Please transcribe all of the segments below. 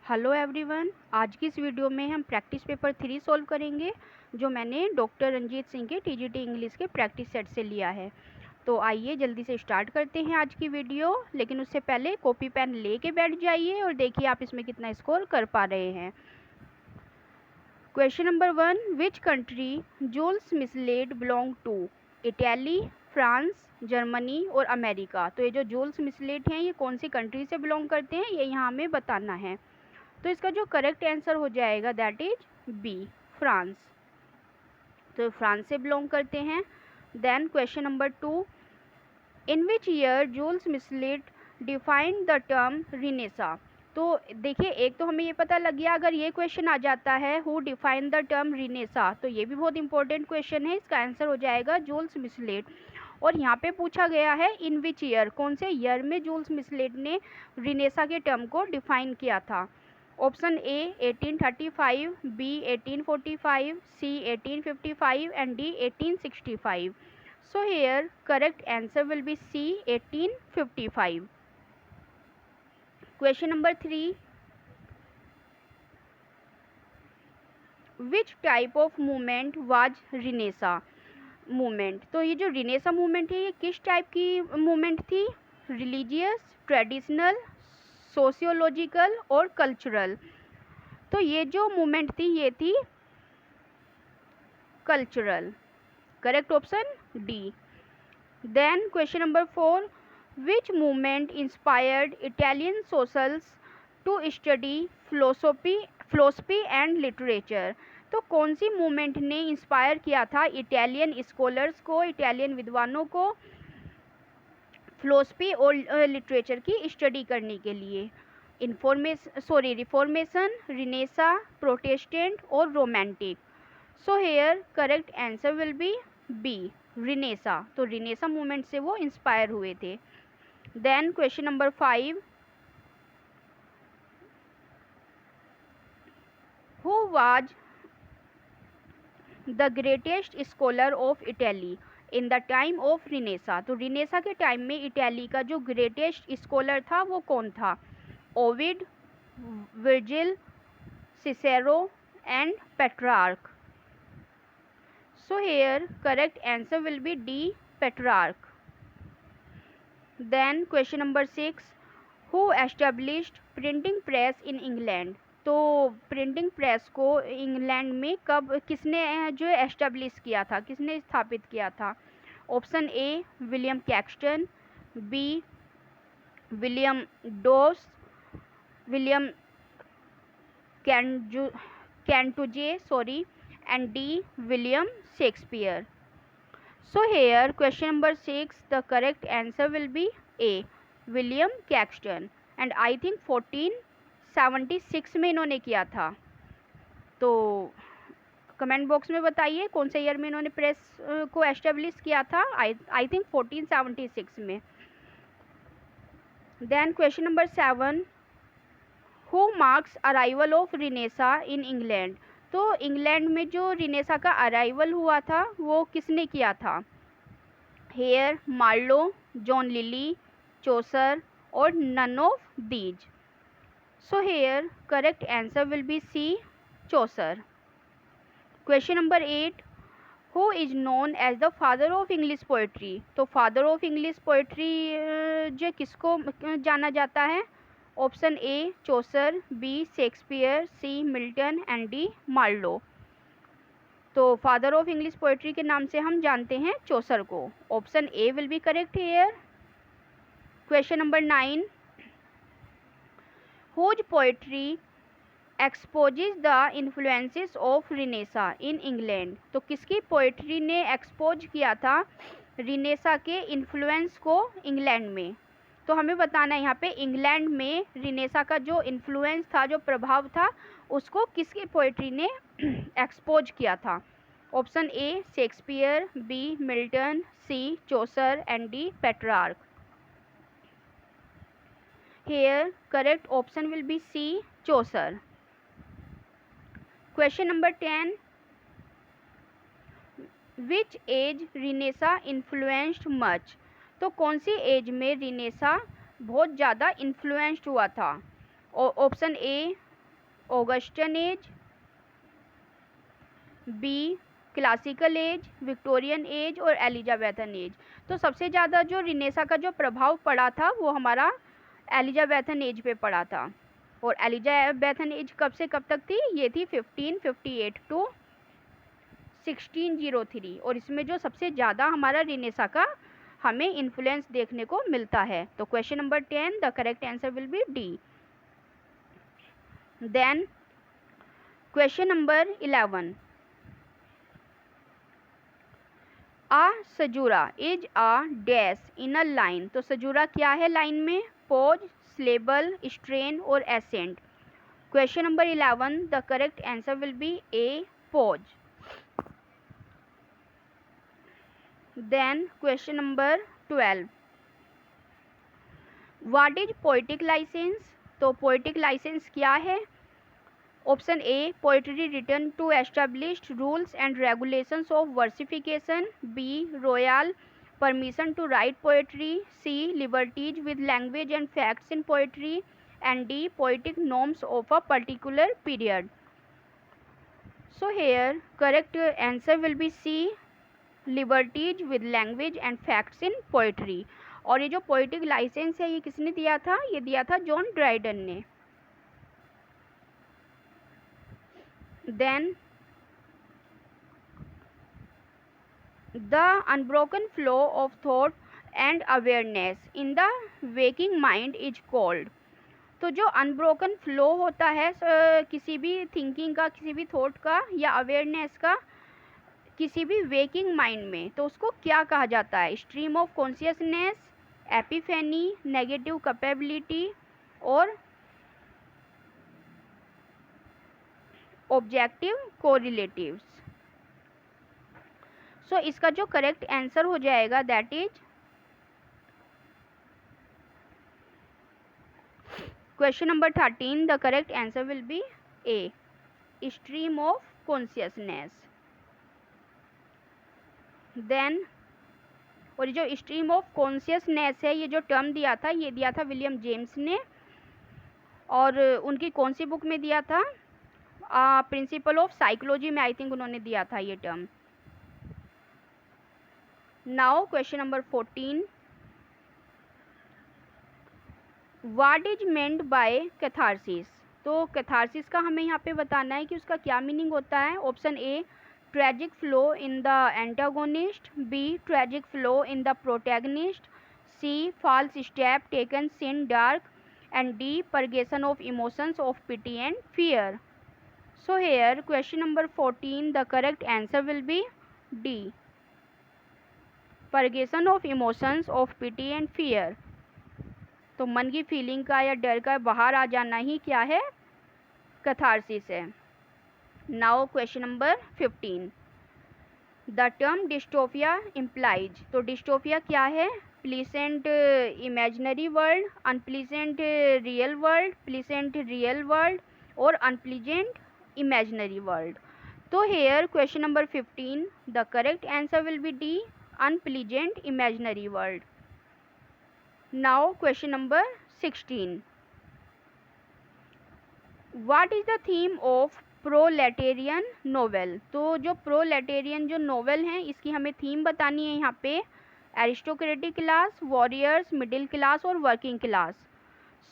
Hello everyone, आज की इस वीडियो में हम प्रैक्टिस पेपर 3 सॉल्व करेंगे जो मैंने डॉक्टर रंजीत सिंह के टीजीटी इंग्लिश के प्रैक्टिस सेट से लिया है। तो आइए जल्दी से स्टार्ट करते हैं आज की वीडियो, लेकिन उससे पहले कॉपी पेन लेके बैठ जाइए और देखिए आप इसमें कितना स्कोर कर पा रहे हैं। Question number 1, which country Jules Michelet belong to? Italy, France, Germany और अमेरिका। तो ये जो जूल्स मिसलेट हैं ये कौन सी कंट्री से बिलोंग करते हैं ये यहाँ हमें बताना है। तो इसका जो करेक्ट आंसर हो जाएगा दैट इज बी, फ्रांस। तो फ्रांस से बिलोंग करते हैं। Then question number 2, in which year Jules Michelet defined the term renaissance? तो देखिए, एक तो हमें ये पता लग गया अगर ये क्वेश्चन आ जाता है who define the term renaissance, तो ये भी बहुत इंपॉर्टेंट क्वेश्चन है। इसका आंसर हो जाएगा जूल्स मिसलेट। और यहाँ पे पूछा गया है इन विच ईयर, कौन से ईयर में जूल्स मिसलेट ने रिनेसा के टर्म को डिफाइन किया था। Option A 1835, B 1845, C 1855 and D 1865. So here correct answer will be C 1855. Question number 3, which type of movement was Renaissance movement? तो ये जो रिनेसा मूवमेंट है ये किस टाइप की मूवमेंट थी? रिलीजियस, ट्रेडिशनल, सोशियोलॉजिकल और कल्चरल। तो ये जो मूवमेंट थी ये थी cultural. Correct option D. Then question number 4, which movement inspired Italian socials to study philosophy and literature? तो कौन सी मूवमेंट ने इंस्पायर किया था इटालियन स्कॉलर्स को, इटालियन विद्वानों को फिलोसफी और लिटरेचर की स्टडी करने के लिए? रिफॉर्मेशन, रिनेसा, प्रोटेस्टेंट और romantic. So here correct answer will be B, renaissance. तो रिनेसा मूवमेंट से वो इंस्पायर हुए थे। Then question number 5, who was the greatest scholar of Italy in the time of renaissance? तो रिनेसा के time में Italy का जो ग्रेटेस्ट स्कॉलर था वो कौन था? Ovid, Virgil, Cicero and Petrarch. So here correct answer will be D, Petrarch. Then question number 6, who established printing press in England? तो प्रिंटिंग प्रेस को इंग्लैंड में कब किसने जो एस्टेब्लिश किया था, किसने स्थापित किया था? Option A William Caxton, B William डोस, विलियम कैंटुजे and D William Shakespeare. So here question number 6, the correct answer will be A, William Caxton, and I think 1476 में इन्होंने किया था। तो कमेंट बॉक्स में बताइए कौन से ईयर में इन्होंने प्रेस को एस्टेब्लिश किया था। आई थिंक 1476 में। Then question number 7, who marks arrival of renaissance in England? तो इंग्लैंड में जो रिनेसा का अराइवल हुआ था वो किसने किया था? Hare, Marlowe, John Lyly, Chaucer और none of these. So here correct answer will be C, Chaucer. Question number 8, who is known as the father of English poetry? तो फादर ऑफ इंग्लिश पोएट्री जो किसको जाना जाता है? Option A Chaucer, B Shakespeare, C Milton and D Marlowe. तो father of English poetry के नाम से हम जानते हैं चौसर को। Option A will be correct here. Question number 9, whose poetry exposes the influences of renaissance in England? तो किसकी पोएट्री ने एक्सपोज किया था रिनेसा के इन्फ्लुएंस को इंग्लैंड में? तो हमें बताना है यहाँ पे इंग्लैंड में रिनेसा का जो इन्फ्लुएंस था, जो प्रभाव था, उसको किसकी पोएट्री ने एक्सपोज किया था? Option A Shakespeare, B Milton, C Chaucer and D Petrarch. Here correct option will be C, Chaucer. Question number 10, which age renaissance influenced much? तो कौन सी एज में रिनेसा बहुत ज़्यादा इन्फ्लुएंस्ड हुआ था? Option A Augustan age, B classical age, Victorian age और Elizabethan age. तो सबसे ज़्यादा जो रिनेसा का जो प्रभाव पड़ा था वो हमारा एलिजाबेथन एज पे पड़ा था। और एलिजाबेथन एज कब से कब तक थी? ये थी 1558 टू 1603। और इसमें जो सबसे ज़्यादा हमारा रिनेसा का हमें इन्फ्लुएंस देखने को मिलता है। तो question number 10, the correct answer will be D. Then question number 11, a caesura is a dash in a line. तो सजूरा क्या है लाइन में? पॉज, सिलेबल, स्ट्रेन और accent. Question number 11, the correct answer will be A, pause. Then question number 12, what is poetic licence. तो poetic licence क्या है? Option A, poetry written to established rules and regulations of वर्सिफिकेशन, B royal permission to write poetry, C liberties with language and facts in poetry, and D, poetic norms of a particular period. So here correct answer will be C, liberties with language and facts in poetry. और ये जो poetic licence है ये किसने दिया था? ये दिया था जॉन ड्राइडन ने। Then the unbroken flow of thought and awareness in the waking mind is called. तो जो अनब्रोकन फ्लो होता है किसी भी थिंकिंग का, किसी भी थॉट का या अवेयरनेस का किसी भी वेकिंग माइंड में, तो उसको क्या कहा जाता है? Stream of consciousness, epiphany, negative capability और ऑब्जेक्टिव कोरिलेटिव्स। सो इसका जो करेक्ट आंसर हो जाएगा that is question number 13, the correct answer will be A, stream of consciousness. Then और जो स्ट्रीम ऑफ कॉन्शियसनेस है ये जो टर्म दिया था ये दिया था विलियम जेम्स ने। और उनकी कौन सी बुक में दिया था? प्रिंसिपल ऑफ साइकोलॉजी में आई थिंक उन्होंने दिया था ये term. Now question number 14, what is meant by catharsis. तो कैथारसिस का हमें यहाँ पे बताना है कि उसका क्या मीनिंग होता है। Option A, tragic flaw in the antagonist, B tragic flaw in the protagonist, C false step taken sin dark, and D, purgation of emotions of pity and fear. So here question number 14, the correct answer will be D, purgation of emotions of pity and fear. तो मन की feeling का या डर का बाहर आ जाना ही क्या है? कैथारसिस है। Now question number 15, the term dystopia implies. तो डिस्टोपिया क्या है? Pleasant imaginary world, unpleasant real world, pleasant real world और अनप्लीजेंट इमेजिनरी वर्ल्ड। तो here question number 15, the correct answer will be D, unpleasant imaginary world. Now question number 16, what is the theme of proletarian novel. तो जो proletarian जो novel हैं इसकी हमें theme बतानी है यहाँ पे। Aristocratic class, warriors, middle class और working class.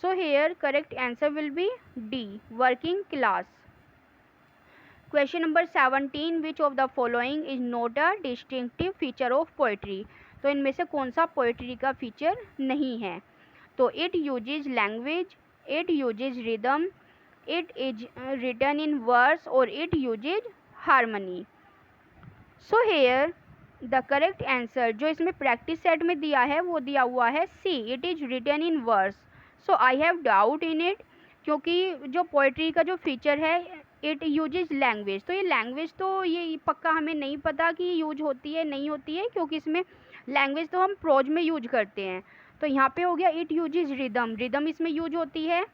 So here correct answer will be D, working class. Question number 17, which of the following is not a distinctive feature of poetry. तो इनमें से कौन सा पोएट्री का फीचर नहीं है? तो it uses language, it uses rhythm, it is written in verse और it uses harmony. So here the correct answer जो इसमें प्रैक्टिस सेट में दिया है वो दिया हुआ है C, it is written in verse. So I have doubt in it, क्योंकि जो पोएट्री का जो फीचर है इट यूजेज लैंग्वेज, तो ये लैंग्वेज तो ये पक्का हमें नहीं पता कि यूज होती है नहीं होती है, क्योंकि इसमें लैंग्वेज तो हम प्रोज में यूज करते हैं। तो यहाँ पे हो गया इट यूजेज रिदम, रिदम इसमें यूज होती है।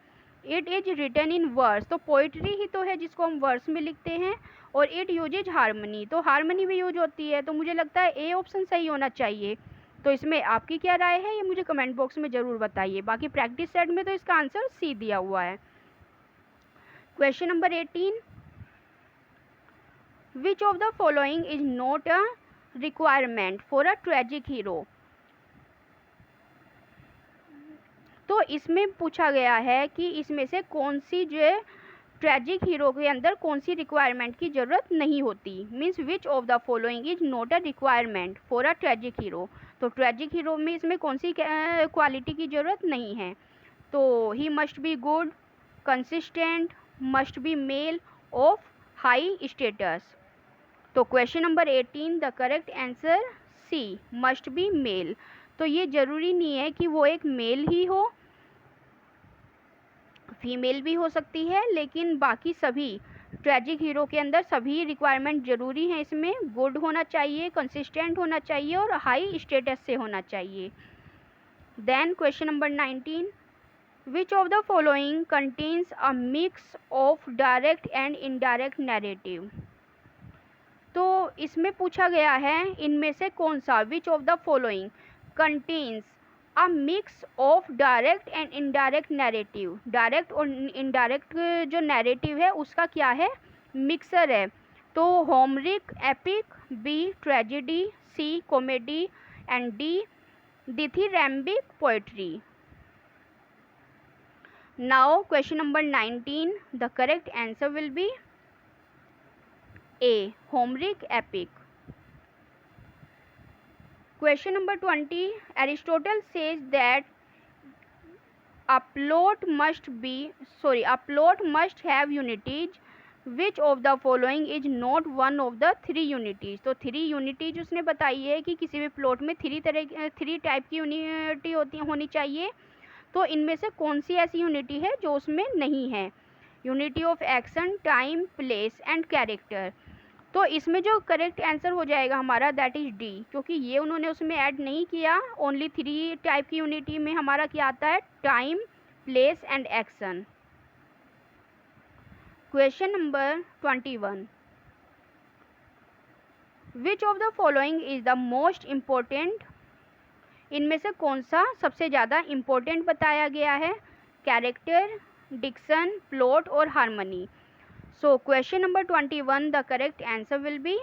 It is written in verse, तो पोइट्री ही तो है जिसको हम वर्स में लिखते हैं। और इट यूजेज हारमनी, तो हारमनी भी यूज होती है। तो मुझे लगता है ए ऑप्शन सही होना चाहिए। तो इसमें आपकी क्या राय है ये मुझे कमेंट बॉक्स में ज़रूर बताइए। बाकी प्रैक्टिस सेट में तो इसका आंसर सी दिया हुआ है। Question number 18, which of the following is not a requirement for a tragic hero. तो इसमें पूछा गया है कि इसमें से कौन सी जो है ट्रेजिक हीरो के अंदर कौन सी रिक्वायरमेंट की ज़रूरत नहीं होती। Means which of the following is not a requirement for a tragic hero. तो ट्रेजिक हीरो में इसमें कौन सी क्वालिटी की ज़रूरत नहीं है। तो he must be good, consistent, must be male, of high status. तो question number 18 the correct answer C, must be male. तो ये ज़रूरी नहीं है कि वो एक मेल ही हो, फीमेल भी हो सकती है, लेकिन बाकी सभी ट्रेजिक हीरो के अंदर सभी रिक्वायरमेंट ज़रूरी हैं। इसमें गुड होना चाहिए, कंसिस्टेंट होना चाहिए और हाई स्टेटस से होना चाहिए। Then question number 19, which of the following contains a mix of direct and indirect narrative. तो इसमें पूछा गया है इनमें से कौन सा, which of the following contains a mix of direct and indirect narrative. Direct और इनडायरेक्ट जो नैरेटिव है उसका क्या है, मिक्सर है। तो Homeric epic, B tragedy, C comedy and D dithyrambic poetry. Now question number 19 the correct answer will B A, Homeric epic. Question number 20, Aristotle says that a plot must have unities. Which of the following is not one of the three unities? तो three unities उसने बताई है कि किसी भी plot में three type की unity होनी चाहिए। तो इनमें से कौन सी ऐसी यूनिटी है जो उसमें नहीं है। Unity of action, time, place and character. तो इसमें जो करेक्ट आंसर हो जाएगा हमारा दैट इज डी, क्योंकि ये उन्होंने उसमें ऐड नहीं किया। ओनली थ्री टाइप की यूनिटी में हमारा क्या आता है, time, place and action. Question number 21, which of the following is the most important. इनमें से कौन सा सबसे ज़्यादा इम्पोर्टेंट बताया गया है, कैरेक्टर, डिक्शन, प्लॉट और harmony. So question number 21 the correct answer will be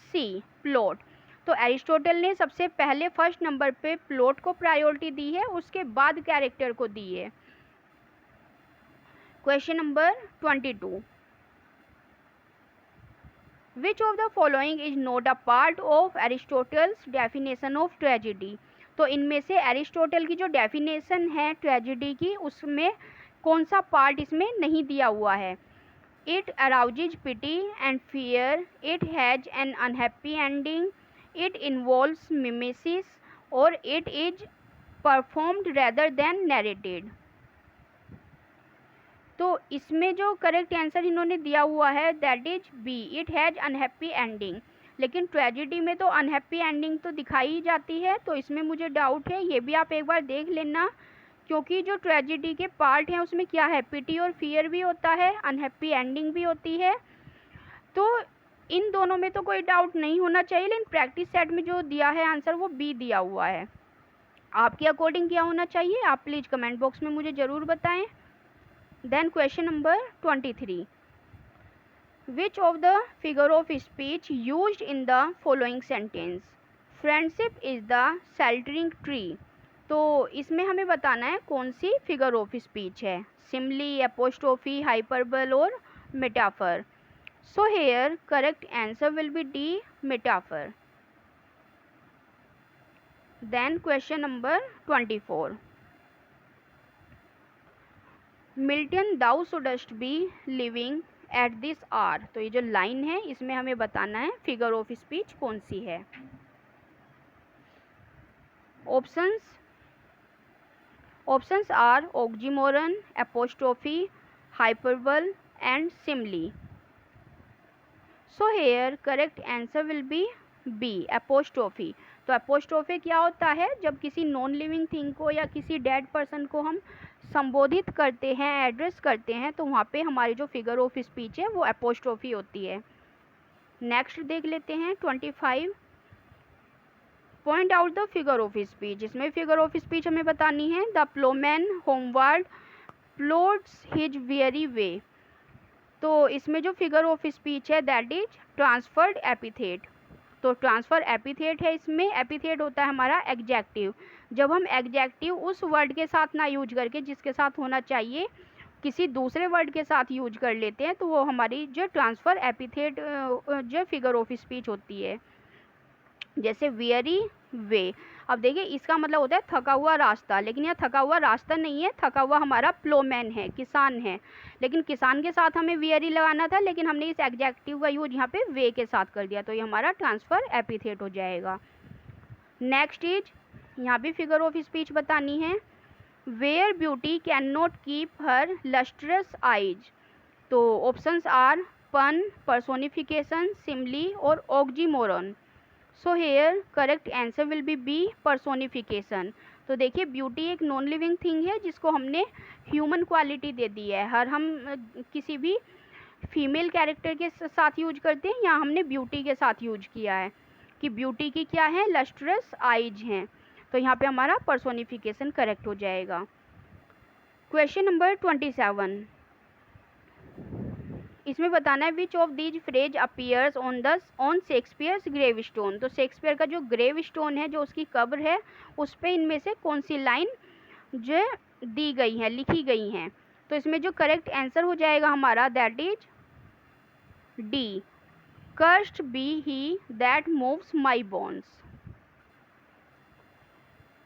C, plot। तो एरिस्टोटल ने सबसे पहले फर्स्ट नंबर पे प्लॉट को प्रायोरिटी दी है, उसके बाद कैरेक्टर को दी है। Question number 22, which of the following is not a part of Aristotle's definition of tragedy. तो इनमें से एरिस्टोटल की जो डेफिनेशन है ट्रेजेडी की उसमें कौन सा पार्ट इसमें नहीं दिया हुआ है। It arouses pity and fear. It has an unhappy ending. It involves mimesis, or it is performed rather than narrated। तो इसमें जो करेक्ट आंसर इन्होंने दिया हुआ है that is B, it has unhappy ending. लेकिन ट्रेजेडी में तो अनहैप्पी एंडिंग तो दिखाई जाती है, तो इसमें मुझे डाउट है, ये भी आप एक बार देख लेना। क्योंकि जो ट्रेजेडी के पार्ट हैं उसमें क्या है, पिटी और फियर भी होता है, अनहैप्पी एंडिंग भी होती है। तो इन दोनों में तो कोई डाउट नहीं होना चाहिए, लेकिन प्रैक्टिस सेट में जो दिया है आंसर वो बी दिया हुआ है। आपके अकॉर्डिंग क्या होना चाहिए, आप प्लीज़ कमेंट बॉक्स में मुझे ज़रूर बताएं। Then question number 23, which of the figure of speech used in the following sentence. Friendship is the sheltering tree. तो इसमें हमें बताना है कौन सी फिगर ऑफ स्पीच है, सिमली, एपोस्ट्रोफी, हाइपरबल और metaphor. So here correct answer will be D, metaphor. Then question number 24, Milton thou shouldst be living at this hour. तो ये जो लाइन है इसमें हमें बताना है फिगर ऑफ स्पीच कौन सी है। Options are oxymoron, apostrophe, hyperbole and simile. So here correct answer will be B, apostrophe. तो एपोस्ट्रोफी क्या होता है, जब किसी नॉन लिविंग थिंग को या किसी डेड पर्सन को हम संबोधित करते हैं, एड्रेस करते हैं, तो वहाँ पे हमारी जो फिगर ऑफ स्पीच है वो एपोस्ट्रोफी होती है। नेक्स्ट देख लेते हैं 25, point out the figure of speech. इसमें फिगर ऑफ स्पीच हमें बतानी है, the Plowman homeward plots his very way. तो इसमें जो फिगर ऑफ स्पीच है दैट इज ट्रांसफर्ड एपिथेट। तो ट्रांसफर एपिथेट है, इसमें एपिथेट होता है हमारा एग्जेक्टिव। जब हम एग्जेक्टिव उस वर्ड के साथ ना यूज करके जिसके साथ होना चाहिए किसी दूसरे वर्ड के साथ यूज कर लेते हैं तो वो हमारी जो ट्रांसफर एपिथेट जो फिगर ऑफ स्पीच होती है। जैसे वेरी वे, अब देखिए इसका मतलब होता है थका हुआ रास्ता, लेकिन यह थका हुआ रास्ता नहीं है, थका हुआ हमारा प्लोमैन है, किसान है, लेकिन किसान के साथ हमें वेरी लगाना था, लेकिन हमने इस एग्जेक्टिव का यूज यहाँ पे वे के साथ कर दिया, तो ये हमारा ट्रांसफर एपिथेट हो जाएगा। नेक्स्ट इज, यहाँ भी फिगर ऑफ स्पीच बतानी है। Where beauty can not keep her lustrous eyes. तो options are pun, personification, simile और oxymoron. So here correct answer will be B, personification. तो देखिए ब्यूटी एक नॉन लिविंग थिंग है जिसको हमने ह्यूमन क्वालिटी दे दी है, हर हम किसी भी फीमेल कैरेक्टर के साथ यूज करते हैं, यहाँ हमने ब्यूटी के साथ यूज किया है कि ब्यूटी की क्या है, लस्ट्रस आइज हैं, तो यहाँ पे हमारा पर्सोनिफिकेशन करेक्ट हो जाएगा। क्वेश्चन नंबर 27, इसमें बताना है which of these phrase appears on Shakespeare's grave stone. तो शेक्सपियर का जो ग्रेव स्टोन है, जो उसकी कब्र है, उस पर इनमें से कौन सी लाइन जो दी गई है, लिखी गई हैं। तो इसमें जो करेक्ट आंसर हो जाएगा हमारा that is D, cursed be he that moves my bones.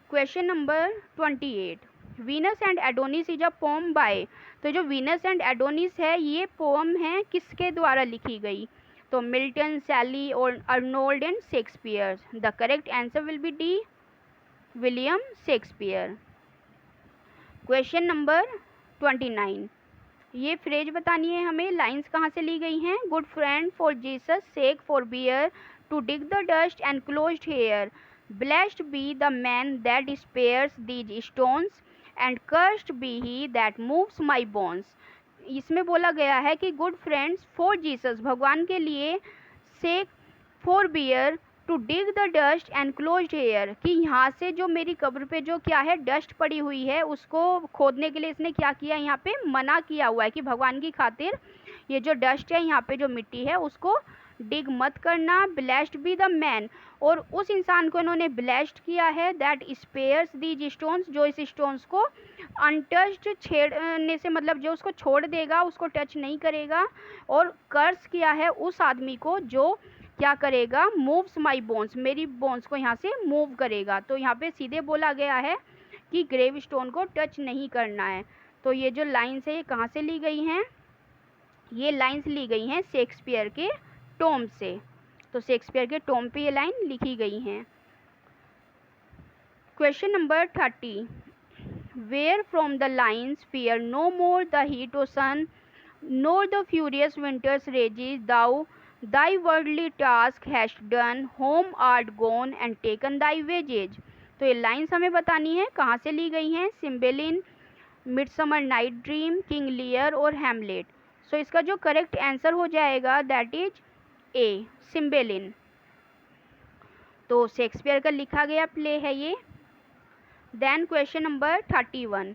Question number 28, Venus and Adonis is a poem by. तो जो वीनस एंड एडोनिस है ये पोम है किसके द्वारा लिखी गई, तो मिल्टन, सैली और Arnold and Shakespeare. The correct answer will be D, William Shakespeare. Question number 29, ये फ्रेज बतानी है हमें, लाइंस कहाँ से ली गई हैं। Good friend for Jesus sake forbear to dig the dust and closed here, blessed be the man that spares these stones and cursed be he that moves my bones. इसमें बोला गया है कि गुड फ्रेंड्स फॉर जीसस, भगवान के लिए, sake forbear to dig the dust and closed here, कि यहाँ से जो मेरी कब्र पे जो क्या है डस्ट पड़ी हुई है उसको खोदने के लिए इसने क्या किया, यहाँ पे मना किया हुआ है कि भगवान की खातिर ये जो डस्ट है, यहाँ पे जो मिट्टी है उसको डिग मत करना। ब्लेस्ड बी द मैन, और उस इंसान को इन्होंने ब्लेस्ड किया है दैट स्पेयर्स दीज स्टोन्स, जो इस स्टोन्स को अनटच्ड छेड़ने से, मतलब जो उसको छोड़ देगा, उसको टच नहीं करेगा, और कर्स किया है उस आदमी को जो क्या करेगा, मूव्स माई बोन्स, मेरी बोन्स को यहाँ से मूव करेगा। तो यहाँ पे सीधे बोला गया है कि ग्रेव स्टोन को टच नहीं करना है। तो ये जो लाइन्स है ये कहाँ से ली गई हैं, ये लाइन्स ली गई हैं शेक्सपियर के टोम से। तो शेक्सपियर के टोम पे ये लाइन लिखी गई हैं। Question number 30, where from the lines fear no more the heat or sun nor the furious winter's rages, thou thy worldly task hast done, home art gone and taken thy wages। तो ये lines हमें बतानी है कहाँ से ली गई हैं, Cymbeline, Midsummer Night Dream, King Lear और हैमलेट। सो इसका जो करेक्ट आंसर हो जाएगा दैट इज ए, सिम्बेलिन। तो शेक्सपियर का लिखा गया प्ले है ये। Then question number 31,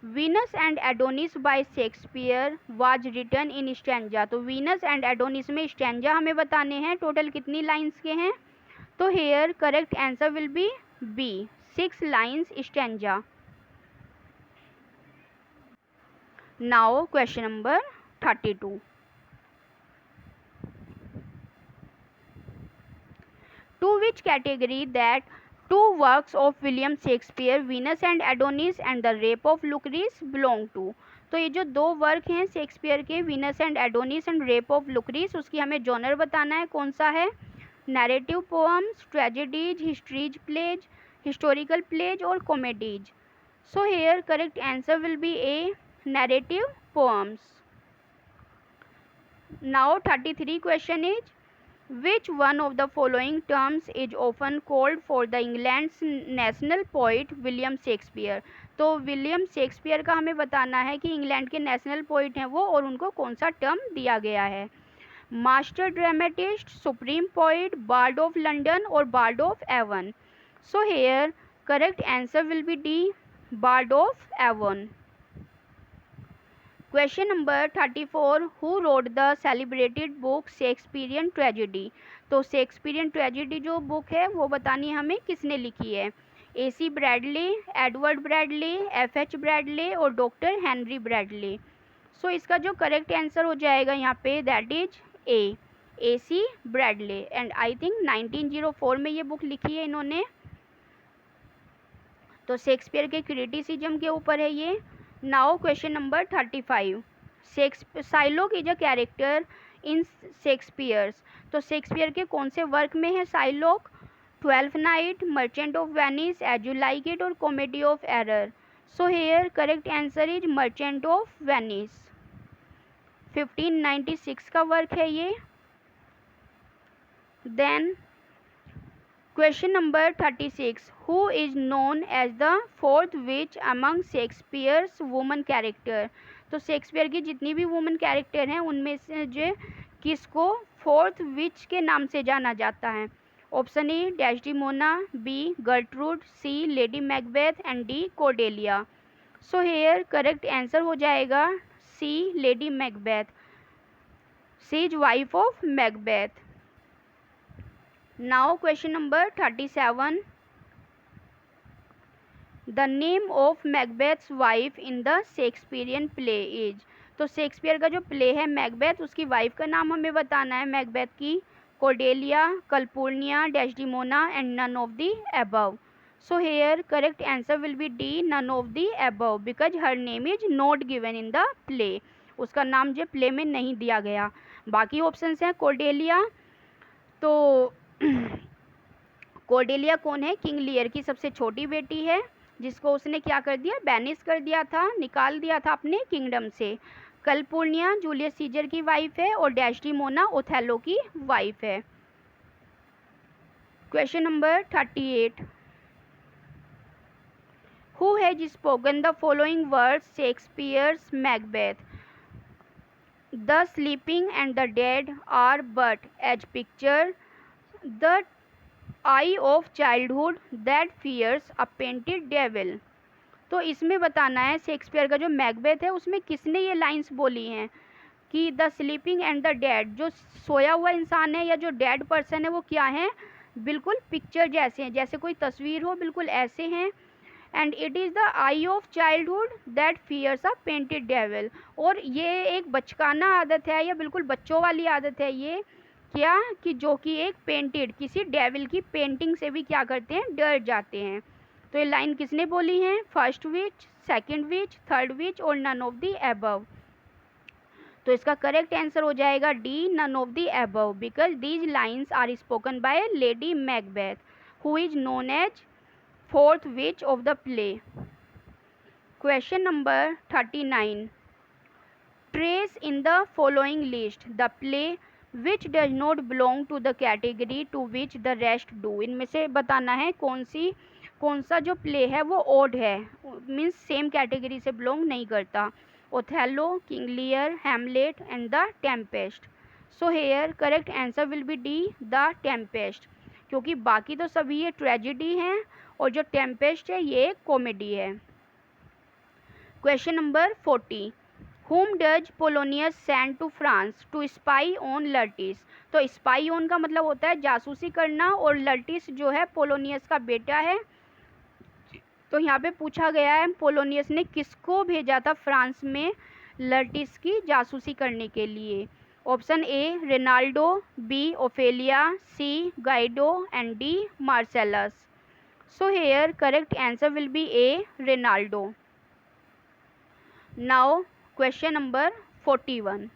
Venus and Adonis by Shakespeare was written in stanza. तो वीनस एंड एडोनिस में स्टैंजा हमें बताने हैं, टोटल कितनी लाइंस के हैं। तो here correct answer will be B, 6 lines stanza. Now question number 32, to which category that two works of William Shakespeare, Venus and Adonis and the Rape of Lucrece belong to। तो ये जो दो work हैं Shakespeare के, Venus and Adonis and Rape of Lucrece, उसकी हमें genre बताना है कौन सा है, narrative poems, tragedies, histories plays, historical plays और comedies. So here correct answer will be A, narrative poems. Now 33 question is, which one of the following terms is often called for the England's national poet William Shakespeare। तो William Shakespeare का हमें बताना है कि England के national poet हैं वो, और उनको कौन सा टर्म दिया गया है, master dramatist, supreme poet, bard of London और bard of Avon. So here correct answer will be D, bard of Avon. Question number 34, who wrote the celebrated book Shakespearean tragedy. तो शेक्सपियरियन ट्रेजेडी जो book है वो बतानी है हमें किसने लिखी है। AC Bradley, Edward Bradley, FH Bradley और डॉक्टर हेनरी ब्रैडली। सो इसका जो करेक्ट आंसर हो जाएगा यहाँ पे that is A, AC Bradley. And I think 1904 में ये बुक लिखी है इन्होंने। तो शेक्सपियर के क्रिटिसिज्म के ऊपर है ये। Now question number 35, Shylock is a character in Shakespeare's. तो शेक्सपियर के कौन से वर्क में है Shylock? 12th Night, Merchant of Venice, As You Like It और Comedy of Error. So here correct answer is Merchant of Venice. 1596 का work है ये। Then question number 36, who is known as the fourth witch among Shakespeare's woman character. तो Shakespeare की जितनी भी woman character हैं उनमें से जो किसको फोर्थ विच के नाम से जाना जाता है? Option A Desdemona, B Gertrude, C Lady Macbeth and D Cordelia. So here correct answer हो जाएगा C Lady Macbeth. She is wife of Macbeth. Now question number 37, the name of Macbeth's wife in the Shakespearean play is। तो Shakespeare का जो play है Macbeth उसकी wife का नाम हमें बताना है मैकबेथ की। Cordelia, Calpurnia, Desdemona and none of the above. So here correct answer will be D, none of the above, because her name is not given in the play. उसका नाम जो प्ले में नहीं दिया गया। बाकी ऑप्शंस हैं कोर्डेलिया, तो कोर्डेलिया कौन है? किंग लियर की सबसे छोटी बेटी है जिसको उसने क्या कर दिया? बैनिश कर दिया था, निकाल दिया था अपने किंगडम से। कल्पुर्निया जूलियस सीजर की वाइफ है और डेस्डिमोना ओथेलो की वाइफ है। Question number 38, who has spoken the following words Shakespeare's Macbeth. The sleeping and the dead are but as picture the eye of childhood that fears a painted devil. तो इसमें बताना है Shakespeare का जो Macbeth है उसमें किसने ये लाइंस बोली हैं कि the sleeping and the dead, जो सोया हुआ इंसान है या जो डेड पर्सन है वो क्या है? बिल्कुल पिक्चर जैसे हैं, जैसे कोई तस्वीर हो, बिल्कुल ऐसे हैं। And it is the eye of childhood that fears a painted devil. और ये एक बचकाना आदत है या बिल्कुल बच्चों वाली आदत है ये, क्या कि जो कि एक पेंटेड किसी डेविल की पेंटिंग से भी क्या करते हैं? डर जाते हैं। तो ये लाइन किसने बोली है? First which, second which, third which और नन ऑफ द अबव। तो इसका करेक्ट आंसर हो जाएगा D, none of the above, because these lines are spoken by Lady Macbeth who is known as fourth witch of the play. Question number 39, trace in the following list the play which does not belong to the category to which the rest do. इनमें से बताना है कौन सा जो play है वो odd है, मीन्स सेम कैटेगरी से बिलोंग नहीं करता। Othello, King Lear, Hamlet and the Tempest. So here correct answer will be D, the Tempest, क्योंकि बाकी तो सभी ये ट्रेजिडी हैं और जो टेम्पेस्ट है ये कॉमेडी है। Question number 40, whom does Polonius send to France to spy on Lurtis। तो स्पाई ऑन का मतलब होता है जासूसी करना और लर्टिस जो है पोलोनियस का बेटा है। तो यहाँ पे पूछा गया है पोलोनियस ने किसको भेजा था फ्रांस में लर्टिस की जासूसी करने के लिए। Option A Reynaldo, B Ophelia, C Guido and D Marcellus. So here correct answer will be A Reynaldo. Now question number 41,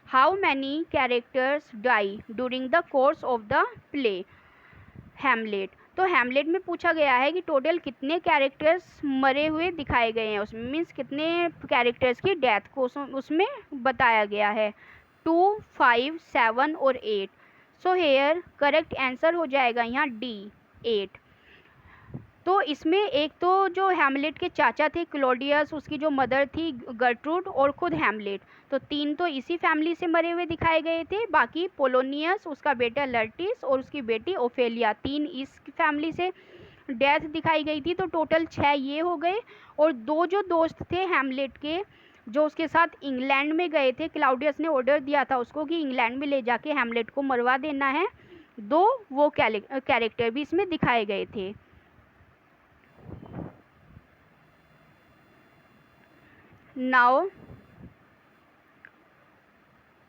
how many characters die during the course of the play Hamlet. तो Hamlet में पूछा गया है कि total कितने characters मरे हुए दिखाए गए हैं, उसमें मीन्स कितने कैरेक्टर्स की डेथ को उसमें बताया गया है। 2, 5, 7 और 8। सो हेयर करेक्ट आंसर हो जाएगा यहाँ डी, 8। तो इसमें एक तो जो हैमलेट के चाचा थे क्लोडियस, उसकी जो मदर थी गर्ट्रूड और खुद हैमलेट, तो 3 तो इसी फैमिली से मरे हुए दिखाए गए थे। बाकी पोलोनियस, उसका बेटा लर्टिस और उसकी बेटी ओफेलिया, 3 इस फैमिली से डेथ दिखाई गई थी, तो टोटल 6 ये हो गए। और 2 जो दोस्त थे हैमलेट के, जो उसके साथ इंग्लैंड में गए थे, क्लाउडियस ने ऑर्डर दिया था उसको कि इंग्लैंड में ले जाके हैमलेट को मरवा देना है, 2 वो कैरेक्टर भी इसमें दिखाए गए थे। Now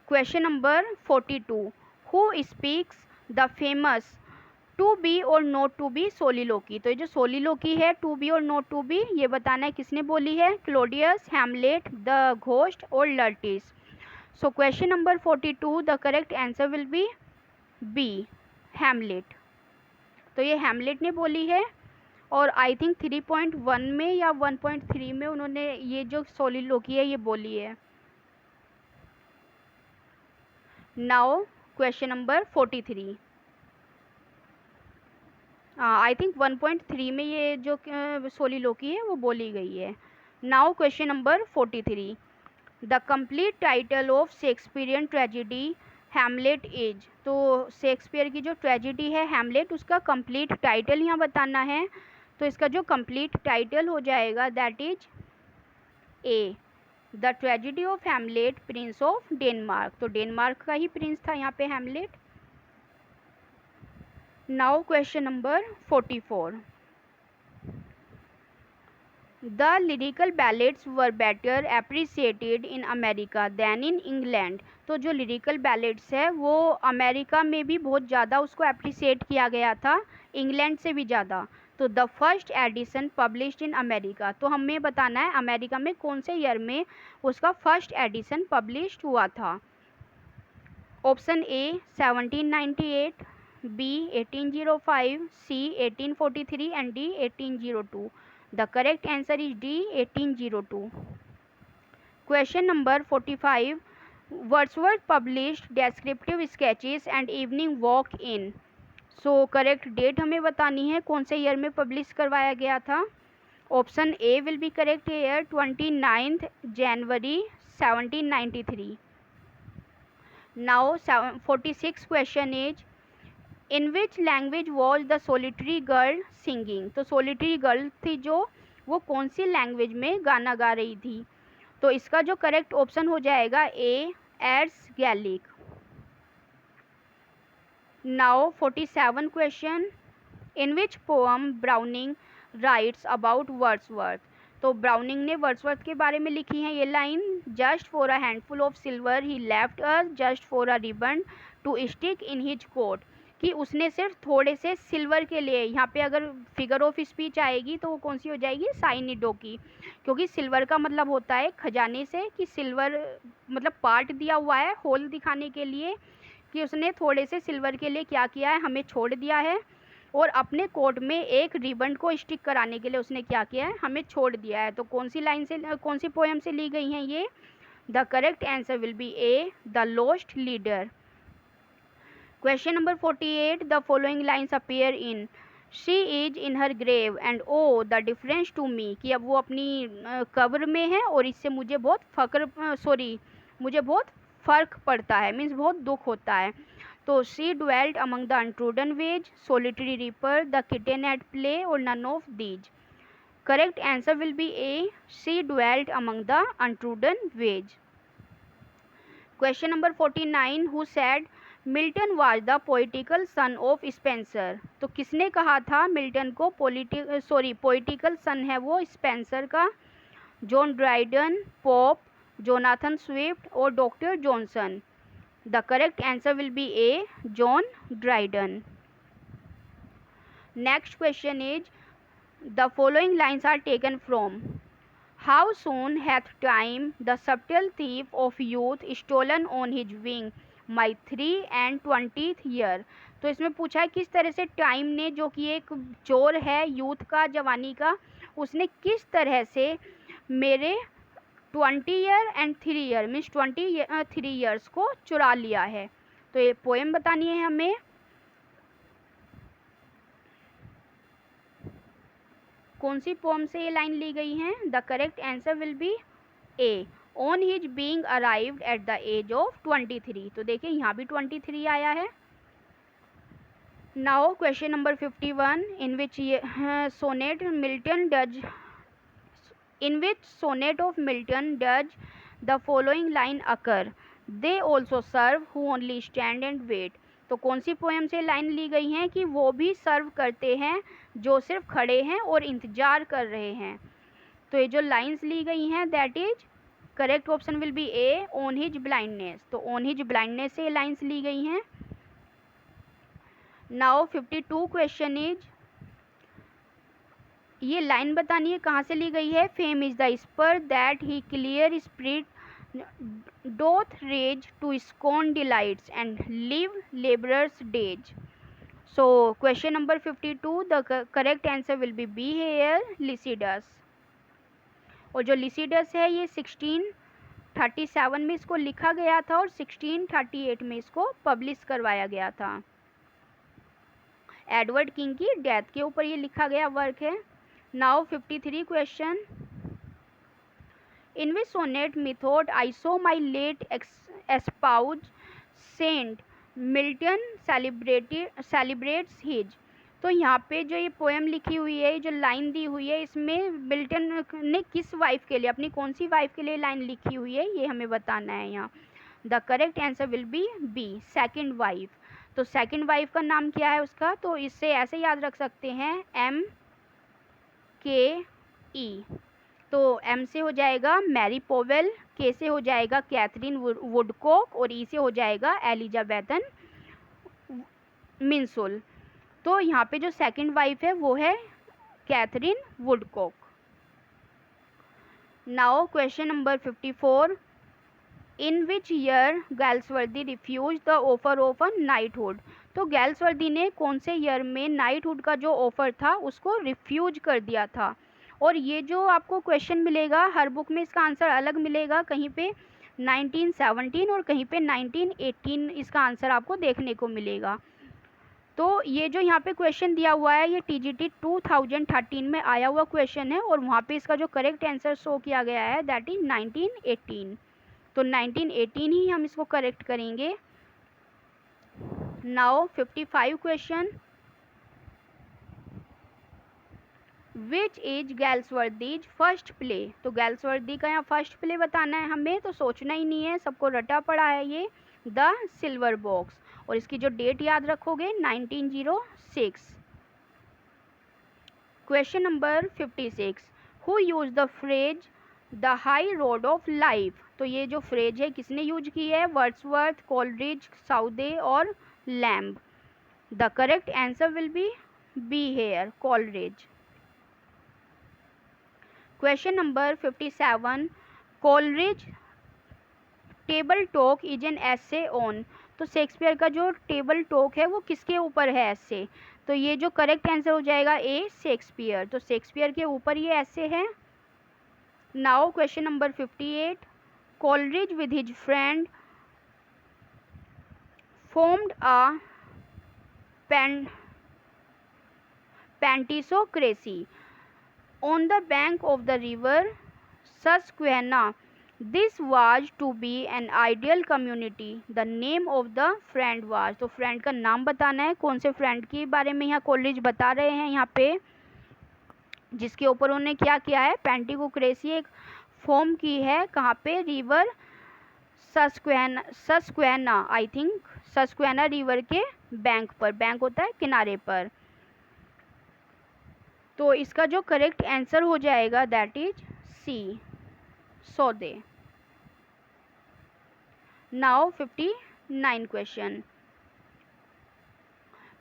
question number 42, who speaks the famous to be or not to be soliloquy. तो ये जो सोलिलोकी है, to be or not to be, ये बताना है किसने बोली है, क्लोडियस, हैमलेट, द घोस्ट और Laertes. So question number 42, the correct answer will be B, Hamlet. तो ये हैमलेट ने बोली है, और आई थिंक 3.1 में या 1.3 में उन्होंने ये जो सोलिलोकी है ये बोली है। Now question number 43, I think 1.3 में ये जो सोलिलोकी है वो बोली गई है। Now question number 43, the complete title of Shakespearean tragedy Hamlet is. तो शेक्सपियर की जो ट्रेजिडी है हैमलेट, उसका कंप्लीट टाइटल यहाँ बताना है। तो इसका जो कंप्लीट टाइटल हो जाएगा that is A, the tragedy of Hamlet Prince of Denmark. तो डेनमार्क का ही प्रिंस था यहाँ पे Hamlet. Now question number 44, the lyrical ballads were better appreciated in America than in England. तो जो लिरिकल बैलेट्स है वो अमेरिका में भी बहुत ज़्यादा उसको एप्रिसिएट किया गया था, इंग्लैंड से भी ज़्यादा। तो the first edition published in America, तो हमें बताना है अमेरिका में कौन से ईयर में उसका फर्स्ट एडिशन पब्लिश्ड हुआ था। Option A 1798, B 1805, C 1843 and D 1802। The correct answer is D, 1802. Question number 45, Wordsworth published descriptive sketches and evening walk in. So correct date हमें बतानी है कौन से ईयर में पब्लिश करवाया गया था। Option A will be correct year 29th January 1793. Now 46 question is, in which language was the solitary girl singing. तो सोलिटरी गर्ल थी जो, वो कौन सी लैंग्वेज में गाना गा रही थी। तो इसका जो करेक्ट ऑप्शन हो जाएगा A, Ads Gallic. Now 47 question, in which poem Browning writes about Wordsworth. तो ब्राउनिंग ने वर्ड्सवर्थ के बारे में लिखी है ये line, just for a handful of silver he left us, just for a ribbon to stick in his coat. कि उसने सिर्फ थोड़े से सिल्वर के लिए, यहाँ पे अगर फिगर ऑफ स्पीच आएगी तो वो कौन सी हो जाएगी, साइनिडो की, क्योंकि सिल्वर का मतलब होता है खजाने से, कि सिल्वर मतलब पार्ट दिया हुआ है होल दिखाने के लिए, कि उसने थोड़े से सिल्वर के लिए क्या किया है, हमें छोड़ दिया है। और अपने कोट में एक रिबन को स्टिक कराने के लिए उसने क्या किया है, हमें छोड़ दिया है। तो कौन सी लाइन से, कौन सी पोएम से ली गई हैं ये। The correct answer will be A, the lost leader. Question number 48, the following lines appear in, she is in her grave and oh the difference to me। कि अब वो अपनी कब्र में है और इससे मुझे बहुत मुझे बहुत फ़र्क पड़ता है, मीन्स बहुत दुख होता है। तो she dwelt among the untrodden wage, solitary reaper, the kitten at play or none of these। Correct answer will be A, she dwelt among the untrodden wage। Question number 49, who said Milton was the poetical son of Spencer. तो किसने कहा था Milton को poetical सन है वो Spenser का। John Dryden, Pope, Jonathan Swift और doctor Johnson. The correct answer will be A, John Dryden. Next question is, the following lines are taken from, how soon hath time the subtle thief of youth stolen on his wing my 3 and 20th year. तो इसमें पूछा है किस तरह से time ने, जो कि एक चोर है यूथ का, जवानी का, उसने किस तरह से मेरे 20 year and 3 year means 23 years को चुरा लिया है। तो ये पोएम बतानी है हमें। कौन सी पोएम से ये लाइन ली गई है। The correct answer will be A, on his being arrived at the age of 23। तो देखिए यहाँ भी 23 आया है। Now question number 51, in which sonnet of Milton does the following line occur? They also serve who only stand and wait. तो कौन सी poem से line ली गई हैं कि वो भी सर्व करते हैं जो सिर्फ खड़े हैं और इंतजार कर रहे हैं। तो ये जो लाइंस ली गई हैं that is correct option will be A, on his blindness. तो ऑन हिज ब्लाइंडनेस से लाइंस ली गई हैं। नाउ 52 क्वेश्चन इज, ये लाइन बतानी है कहाँ से ली गई है। Fame is the spur that he clear spirit doth rage to scorn delights and live laborers days. So question number 52, the correct answer will be B here, Lycidas. और जो लिसिडस है ये 1637 में इसको लिखा गया था और 1638 में इसको पब्लिश करवाया गया था। एडवर्ड किंग की डेथ के ऊपर ये लिखा गया वर्क है। Now 53 question, in which sonnet method I saw my late espouse Saint Milton celebrates his। तो यहाँ पे जो ये पोएम लिखी हुई है, जो लाइन दी हुई है, इसमें मिल्टन ने किस वाइफ के लिए, अपनी कौन सी वाइफ के लिए लाइन लिखी हुई है, ये हमें बताना है यहाँ। The correct answer will be B, second wife. तो सेकेंड वाइफ का नाम क्या है उसका, तो इससे ऐसे याद रख सकते हैं MKE। तो एम से हो जाएगा मैरी पोवेल, के से हो जाएगा कैथरीन वुडकॉक और ई से हो जाएगा एलिजाबेथन मिंसोल। तो यहाँ पे जो सेकंड वाइफ है वो है Catherine Woodcock. Now question number 54, in which year Galsworthy refuse the offer of a knighthood. तो गैल्सवर्दी ने कौन से ईयर में नाइटहुड का जो ऑफर था उसको रिफ्यूज कर दिया था। और ये जो आपको क्वेश्चन मिलेगा हर बुक में इसका आंसर अलग मिलेगा, कहीं पे 1917 और कहीं पे 1918 इसका आंसर आपको देखने को मिलेगा। तो ये जो यहाँ पे क्वेश्चन दिया हुआ है ये TGT 2013 में आया हुआ क्वेश्चन है और वहाँ पे इसका जो करेक्ट आंसर शो किया गया है दैट इज 1918। तो 1918 ही हम इसको करेक्ट करेंगे। Now 55 question, which is Galsworthy's first play. तो गैल्सवर्दी का यहाँ फर्स्ट प्ले बताना है हमें, तो सोचना ही नहीं है, सबको रटा पड़ा है ये, द सिल्वर बॉक्स। और इसकी जो डेट याद रखोगे 1906। Question number 56, who use the phrase the high road of life. तो ये जो फ्रेज है किसने यूज की है, वर्ड्सवर्थ, कोलरिज, साउदे और lamb. The correct answer will be B hair, Coleridge. Question number 57, Coleridge table talk is an essay on. तो Shakespeare का जो टेबल टॉक है वो किसके ऊपर है एसे। तो ये जो करेक्ट आंसर हो जाएगा ए, शेक्सपियर। तो शेक्सपियर के ऊपर ये एसे है। Now question number 58, Coleridge with his friend formed a pantocracy on the bank of the river Susquehanna. This was to be an ideal community. The name of the friend was। तो friend का नाम बताना है, कौन से friend के बारे में यहाँ कोलरिज बता रहे हैं यहाँ पे, जिसके ऊपर उन्होंने क्या किया है, पेंटिकोक्रेसी एक फॉर्म की है, कहाँ पे, रिवर सस्क्वेना, आई थिंक सस्क्वेना रिवर के बैंक पर, बैंक होता है किनारे पर। तो इसका जो करेक्ट आंसर हो जाएगा that is C, Southey. Now 59 question,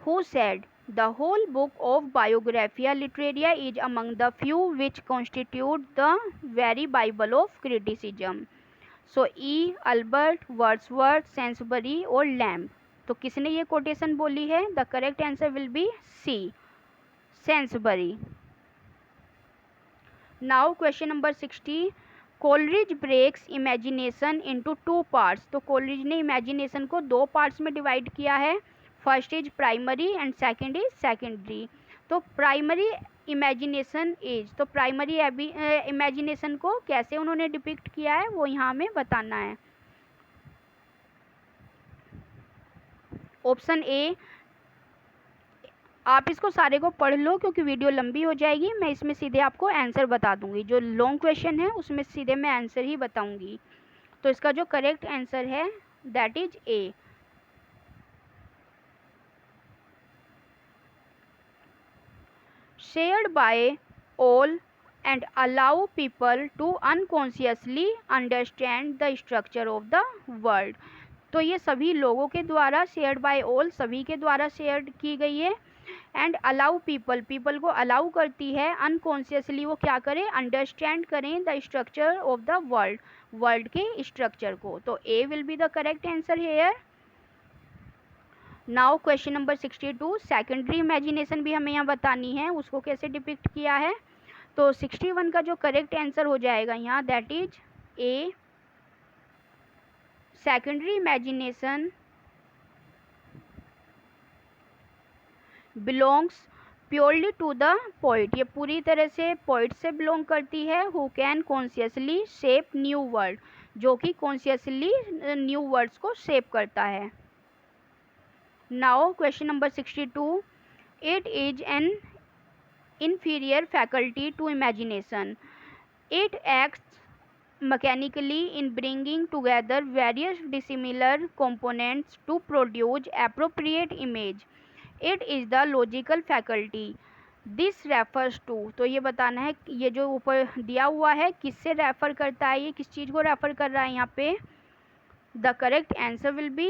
who said the whole book of Biographia Literaria is among the few which constitute the very Bible of criticism. So E, Albert, Wordsworth, Saintsbury और Lamb. तो किसने ये quotation बोली है, the correct answer will be C, Saintsbury. Now question number 60, Coleridge breaks imagination into two parts. तो Coleridge ने imagination को दो पार्ट्स में डिवाइड किया है, first is primary and second is secondary. तो प्राइमरी इमेजिनेशन इज, तो प्राइमरी इमेजिनेशन को कैसे उन्होंने डिपिक्ट किया है वो यहाँ हमें बताना है। ऑप्शन ए, आप इसको सारे को पढ़ लो क्योंकि वीडियो लंबी हो जाएगी। मैं इसमें सीधे आपको आंसर बता दूंगी, जो लॉन्ग क्वेश्चन है उसमें सीधे मैं आंसर ही बताऊंगी। तो इसका जो करेक्ट आंसर है that is A. Shared by all and allow people to unconsciously understand the structure of the world। तो ये सभी लोगों के द्वारा, शेयर्ड बाय ऑल सभी के द्वारा शेयर की गई है, एंड अलाउ पीपल, पीपल को अलाउ करती है, अनकॉन्शियसली वो क्या करें, अंडरस्टैंड करें the structure of the world, world के स्ट्रक्चर को। तो A will be the correct answer here. Now question number 62, secondary imagination भी हमें यहाँ बतानी है, उसको कैसे डिपिक्ट किया है। तो 61 का जो करेक्ट आंसर हो जाएगा यहाँ that is A. Secondary imagination belongs purely to the poet, ये पूरी तरह से पोइट से बिलोंग करती है, who can consciously shape new word, जो कि कॉन्शियसली न्यू वर्ड्स को शेप करता है। Now question number 62, it is an inferior faculty to imagination, it acts mechanically in bringing together various dissimilar components to produce appropriate image, it is the logical faculty, this refers to। तो ये बताना है ये जो ऊपर दिया हुआ है किससे रेफर करता है, ये किस चीज़ को रेफर कर रहा है यहाँ पे। The correct answer will be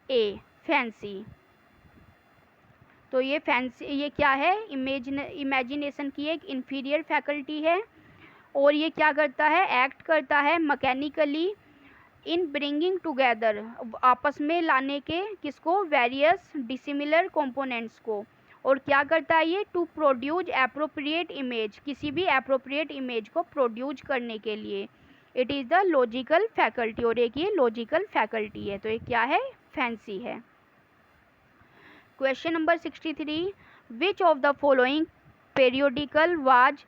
A, fancy. तो ये फैंसी, ये क्या है, इमेजिनेशन की एक इंफीरियर फैकल्टी है, और ये क्या करता है, एक्ट करता है मैकेनिकली इन ब्रिंगिंग टुगेदर, आपस में लाने के किसको, वेरियस डिसिमिलर कंपोनेंट्स को, और क्या करता है ये, टू प्रोड्यूस एप्रोप्रिएट इमेज, किसी भी एप्रोप्रिएट इमेज को प्रोड्यूस करने के लिए। It is the logical faculty, और एक ये लॉजिकल फैकल्टी है, तो ये क्या है, फैंसी है। Question number 63, which of the following periodical was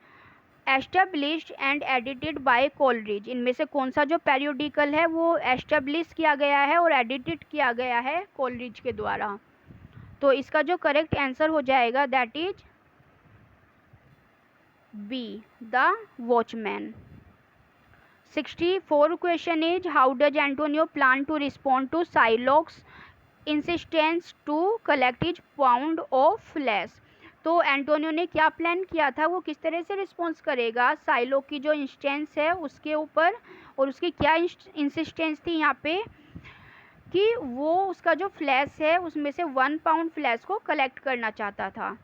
established and edited by Coleridge, इनमें से कौन सा जो पेरियोडिकल है वो एस्टेब्लिश किया गया है और एडिटेड किया गया है कोलरिज के द्वारा। तो इसका जो करेक्ट आंसर हो जाएगा that is B, the Watchman. 64 question is, how does Antonio plan to respond to Shylock's insistence to collect his pound of flesh. तो एंटोनियो ने क्या प्लान किया था, वो किस तरह से रिस्पॉन्स करेगा साइलोक की जो इंस्टेंस है उसके ऊपर, और उसकी क्या इंसिस्टेंस थी यहाँ पे कि वो उसका जो फ्लैश है उसमें से 1 पाउंड फ्लैश को कलेक्ट करना चाहता था।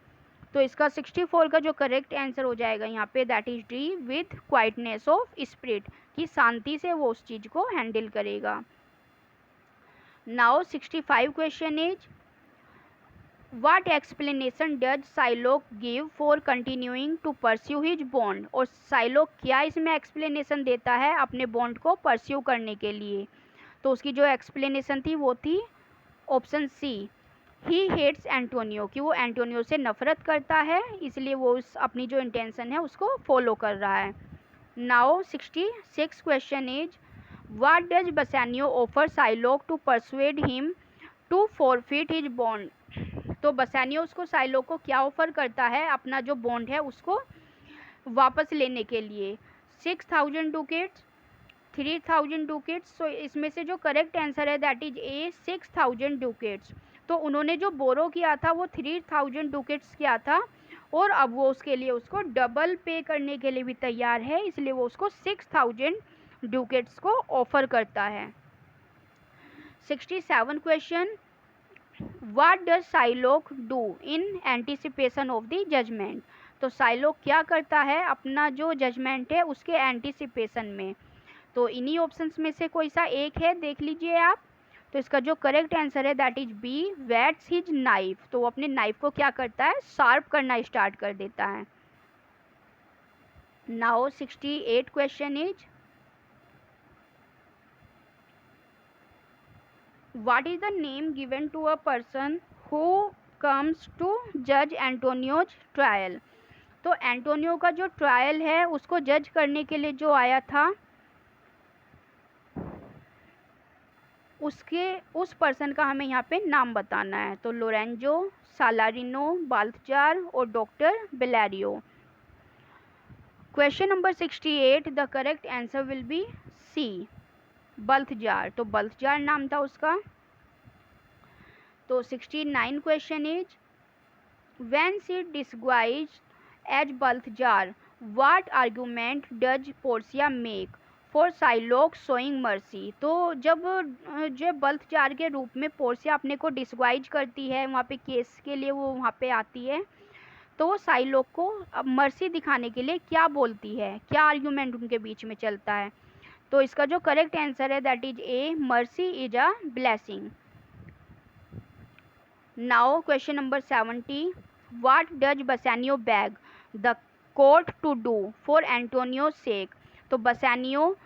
तो इसका 64 का जो करेक्ट आंसर हो जाएगा यहाँ पे that is D, with quietness of spirit, कि शांति से वो उस चीज़ को हैंडल करेगा। Now 65 question is, what explanation does Shylock give for continuing to pursue his bond, और साइलोक क्या इसमें एक्सप्लेनेशन देता है अपने बॉन्ड को परस्यू करने के लिए। तो उसकी जो एक्सप्लेनेशन थी वो थी option C, he hates Antonio, कि वो एंटोनियो से नफरत करता है, इसलिए वो उस अपनी जो इंटेंशन है उसको फॉलो कर रहा है। Now 66 question is, what does Bassanio offer Shylock to persuade him to forfeit his bond। तो बसानियो उसको साइलोक को क्या ऑफर करता है, अपना जो बॉन्ड है उसको वापस लेने के लिए। 6000 डुकेट्स, 3000 डुकेट्स। तो इसमें से जो करेक्ट आंसर है दैट इज ए, 6000 डुकेट्स। तो उन्होंने जो बोरो किया था वो 3000 डुकेट्स किया था, और अब वो उसके लिए उसको डबल पे करने के लिए भी तैयार है, इसलिए वो उसको 6000 डुकेट्स को ऑफर करता है। 67 question, What does Shylock do in anticipation of the judgment। तो साइलोक क्या करता है अपना जो जजमेंट है उसके एंटिसिपेशन में। तो इन्हीं ऑप्शंस में से कोई सा एक है, देख लीजिए आप। तो इसका जो करेक्ट आंसर है that is B, whets his knife. तो वो अपने नाइफ को क्या करता है, शार्प करना स्टार्ट कर देता है। Now 68 question is, what is the name given to a person who comes to judge Antonio's trial। तो एंटोनियो का जो ट्रायल है उसको जज करने के लिए जो आया था उसके उस पर्सन का हमें यहाँ पे नाम बताना है। तो लोरेंजो, सालारिनो, बाल्थजार और doctor Bellario. Question number 68, the correct answer will be C, Balthazar. तो बाल्थजार नाम था उसका। तो 69 question is, when she disguised as Balthazar, what argument does Portia make for Shylock showing mercy. तो जब जो बाल्थजार के रूप में पोर्सिया अपने को डिस्गाइज करती है, वहाँ पे केस के लिए वो वहाँ पे आती है, तो वो साइलॉक को मर्सी दिखाने के लिए क्या बोलती है, क्या आर्ग्यूमेंट उनके बीच में चलता है। तो इसका जो करेक्ट आंसर है that is A, mercy is a blessing. Now question number 70, what does Bassanio beg the court to do for Antonio sake. तो बसानियो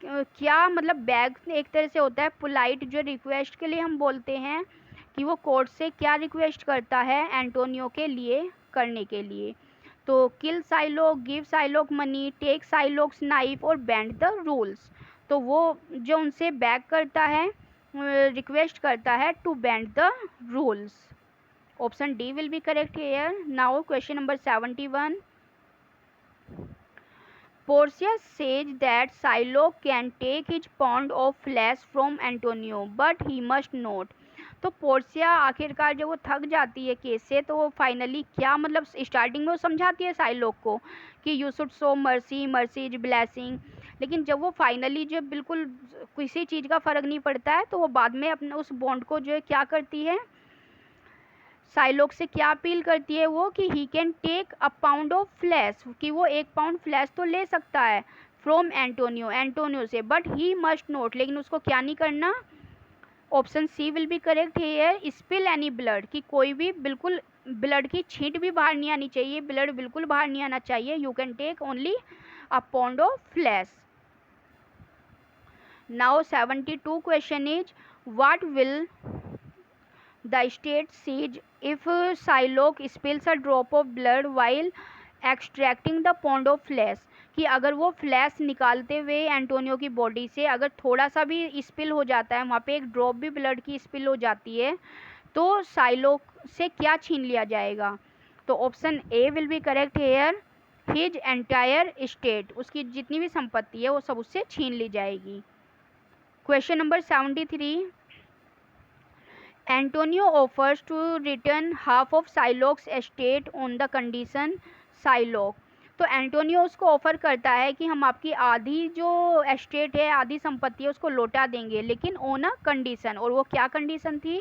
क्या मतलब बैग एक तरह से होता है पोलाइट, जो रिक्वेस्ट के लिए हम बोलते हैं कि वो कोर्ट से क्या रिक्वेस्ट करता है एंटोनियो के लिए करने के लिए। तो किल साइलोक, गिव साइलोक मनी, टेक साइलोक्स नाइफ और बेंड द रूल्स। तो वो जो उनसे बैग करता है, रिक्वेस्ट करता है to bend the rules. Option D will be correct here. Now question number 71, Portia says that Shylock can take his pound of flesh from Antonio, but he must not. तो Portia आखिरकार जब वो थक जाती है case से, तो वो फाइनली क्या मतलब स्टार्टिंग में वो समझाती है साइलोक को कि you should show mercy, mercy is blessing, लेकिन जब वो फाइनली जब बिल्कुल किसी चीज़ का फ़र्क नहीं पड़ता है, तो वो बाद में अपने उस बॉन्ड को जो है क्या करती है, साइलोक से क्या अपील करती है वो कि he can take a pound of flesh, कि वो 1 पाउंड फ्लैश तो ले सकता है फ्रॉम एंटोनियो, एंटोनियो से, बट ही मस्ट नोट, लेकिन उसको क्या नहीं करना। Option C will be correct here, spill any blood, कि कोई भी बिल्कुल ब्लड की छींट भी बाहर नहीं आनी चाहिए, ब्लड बिल्कुल बाहर नहीं आना चाहिए। You can take only a pound of flesh. Now 72 question is, what will the state sees if Shylock spills a drop of blood while extracting the pound of flesh, कि अगर वो फ्लैश निकालते हुए एंटोनियो की body से अगर थोड़ा सा भी स्पिल हो जाता है, वहाँ पे एक ड्रॉप भी ब्लड की स्पिल हो जाती है, तो साइलोक से क्या छीन लिया जाएगा। तो option A will be correct hair, his entire state, उसकी जितनी भी संपत्ति है वो सब उससे छीन ली जाएगी। Question number 73, Antonio offers to return half of Shylock's estate on the condition Shylock। तो एंटोनियो उसको ऑफर करता है कि हम आपकी आधी जो एस्टेट है, आधी संपत्ति है, उसको लौटा देंगे, लेकिन ऑन अ कंडीशन। और वो क्या कंडीशन थी,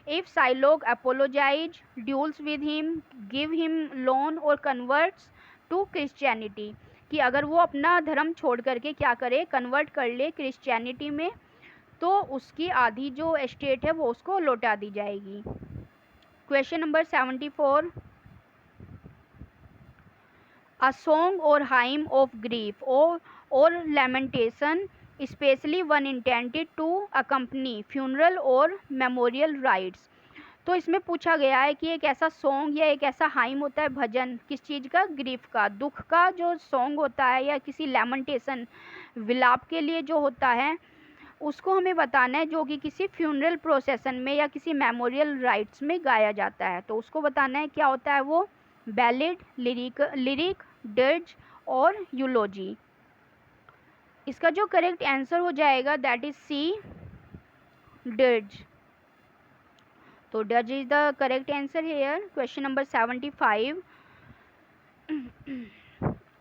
if Shylock apologize, duels with him, give him loan और कन्वर्ट्स टू क्रिश्चियनिटी, कि अगर वो अपना धर्म छोड़ करके क्या करे, कन्वर्ट कर ले क्रिश्चियनिटी में, तो उसकी आधी जो एस्टेट है वो उसको लौटा दी जाएगी। क्वेश्चन नंबर 74, अ सॉन्ग और हाइम ऑफ ग्रीफ और lamentation, especially one intended to accompany funeral और मेमोरियल राइट्स। तो इसमें पूछा गया है कि एक ऐसा सॉन्ग या एक ऐसा हाइम होता है भजन, किस चीज़ का, ग्रीफ का, दुख का जो सॉन्ग होता है, या किसी लैमेंटेशन विलाप के लिए जो होता है, उसको हमें बताना है, जो कि किसी फ्यूनरल प्रोसेसन में या किसी मेमोरियल राइट्स में गाया जाता है। तो उसको बताना है क्या होता है वो, बैलेड, लिरिक, डर्ज और यूलोजी। इसका जो करेक्ट आंसर हो जाएगा दैट इज सी, डर्ज। तो dirge is the correct answer here. Question number 75,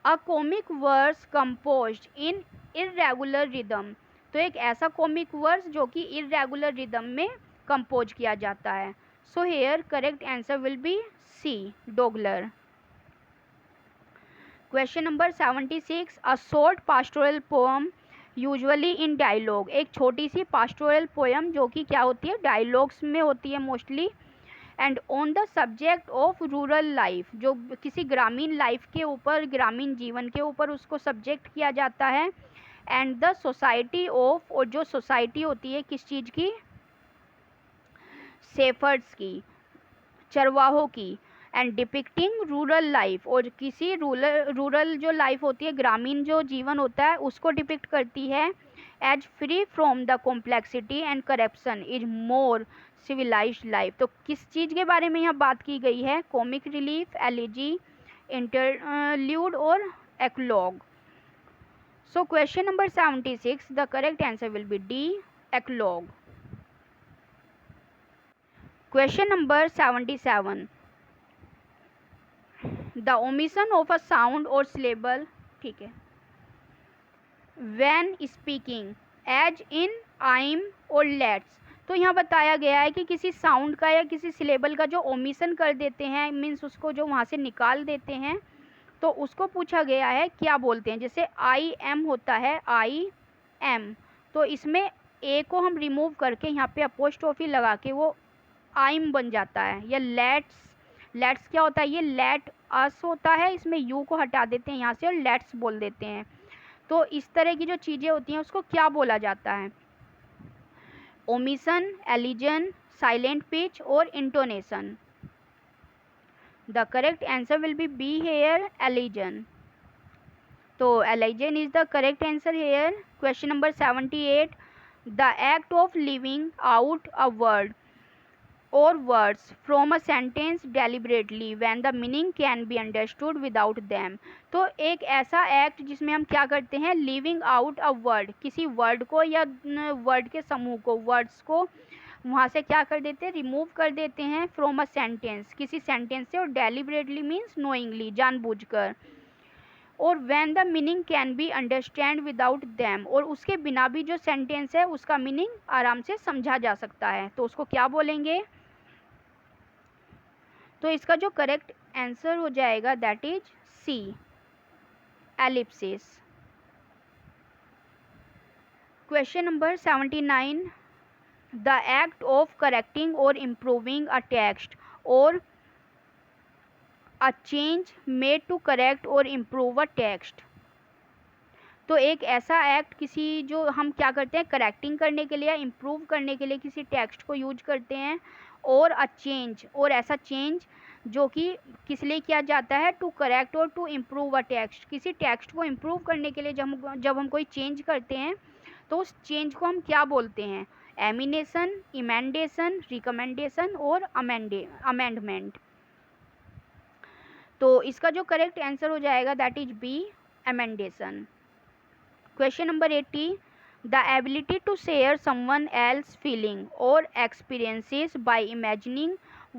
a comic verse composed in irregular rhythm. तो एक ऐसा कॉमिक वर्स जो कि इर्रेगुलर रिदम में कंपोज किया जाता है। So here correct answer will be C, doggerel. Question number 76, a short pastoral poem usually in dialogue, एक छोटी सी पास्टोरल पोएम जो कि क्या होती है, डायलॉग्स में होती है mostly, and on the subject of rural life, जो किसी ग्रामीण लाइफ के ऊपर, ग्रामीण जीवन के ऊपर उसको सब्जेक्ट किया जाता है, एंड द सोसाइटी ऑफ, और जो सोसाइटी होती है किस चीज़ की, शेफर्ड्स की, चरवाहों की, एंड डिपिक्टिंग रूरल लाइफ, और किसी रूरल जो लाइफ होती है, ग्रामीण जो जीवन होता है, उसको डिपिक्ट करती है, as free from the complexity and corruption is more civilised life. तो किस चीज़ के बारे में यहाँ बात की गई है? कॉमिक रिलीफ, एलिजी, इंटरल्यूड और eclogue. So question number 76, the correct answer will be D, eclogue. Question number 77, the omission of a sound और सिलेबल, ठीक है, व्हेन स्पीकिंग एज इन आइम और लेट्स। तो यहाँ बताया गया है कि किसी साउंड का या किसी सिलेबल का जो ओमिशन कर देते हैं, मीन्स उसको जो वहाँ से निकाल देते हैं, तो उसको पूछा गया है क्या बोलते हैं। जैसे आई एम होता है, आई एम, तो इसमें ए को हम रिमूव करके यहाँ पे अपोस्ट्रोफी लगा के वो आइम बन जाता है। या लेट्स, लेट्स क्या होता है? ये लेट अस होता है, इसमें यू को हटा देते हैं यहाँ से और लेट्स बोल देते हैं। तो इस तरह की जो चीज़ें होती हैं उसको क्या बोला जाता है? ओमिशन, एलिजन, साइलेंट पिच और intonation. The correct answer will be B here, elision. तो elision is the correct answer here. Question number 78, the act of leaving out a word or words from a sentence deliberately when the meaning can be understood without them। तो एक ऐसा act जिसमें हम क्या करते हैं? Living out a word, किसी word को या वर्ड के समूह को, वर्ड्स को वहाँ से क्या कर देते हैं? रिमूव कर देते हैं फ्रॉम अ सेंटेंस, किसी सेंटेंस से, और डेलिबरेटली मीन्स नोइंगली, जानबूझकर, और when the meaning can be understand without them, और उसके बिना भी जो सेंटेंस है उसका मीनिंग आराम से समझा जा सकता है, तो उसको क्या बोलेंगे? तो इसका जो करेक्ट आंसर हो जाएगा that is C, ellipsis. Question number 79, the act of correcting or improving a text or a change made to correct or improve a text. तो एक ऐसा एक्ट, किसी जो हम क्या करते हैं करेक्टिंग करने के लिए या इम्प्रूव करने के लिए किसी टेक्स्ट को यूज करते हैं, और अ चेंज, और ऐसा चेंज जो कि किस लिए किया जाता है? टू करेक्ट और टू इम्प्रूव अ टेक्स्ट। किसी टेक्स्ट को इम्प्रूव करने के लिए जब हम कोई चेंज करते हैं तो उस चेंज को हम क्या बोलते हैं? एमिनेशन, इमेंडेशन, रिकमेंडेशन और अमेंडमेंट। तो इसका जो करेक्ट आंसर हो जाएगा that is B, amendation. Question number 80, the ability to share someone else's feeling or experiences by imagining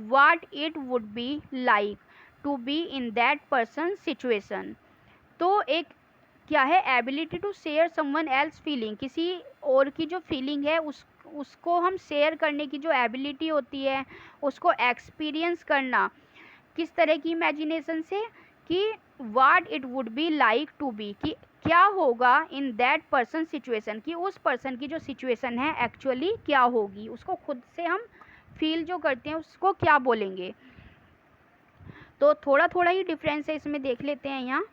what it would be like to be in that person's situation। तो एक क्या है? Ability to share someone else feeling, किसी और की जो feeling है उसको हम शेयर करने की जो एबिलिटी होती है, उसको एक्सपीरियंस करना, किस तरह की इमेजिनेशन से? कि what it would be like to be, कि क्या होगा इन दैट पर्सन सिचुएशन, कि उस पर्सन की जो सिचुएशन है एक्चुअली क्या होगी, उसको खुद से हम फील जो करते हैं उसको क्या बोलेंगे। तो थोड़ा थोड़ा ही डिफरेंस है इसमें, देख लेते हैं यहाँ।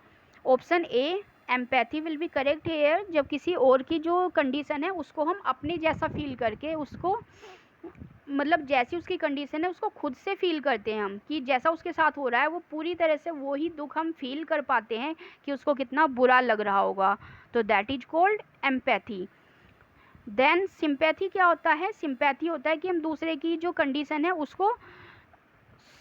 Option A, empathy will be correct hair. जब किसी और की जो कंडीशन है उसको हम अपने जैसा फील करके, उसको मतलब जैसी उसकी कंडीशन है उसको खुद से फील करते हैं हम, कि जैसा उसके साथ हो रहा है वो पूरी तरह से वो ही दुख हम फील कर पाते हैं कि उसको कितना बुरा लग रहा होगा, तो that is called empathy. Then sympathy क्या होता है? सिंपैथी होता है कि हम दूसरे की जो कंडीशन है उसको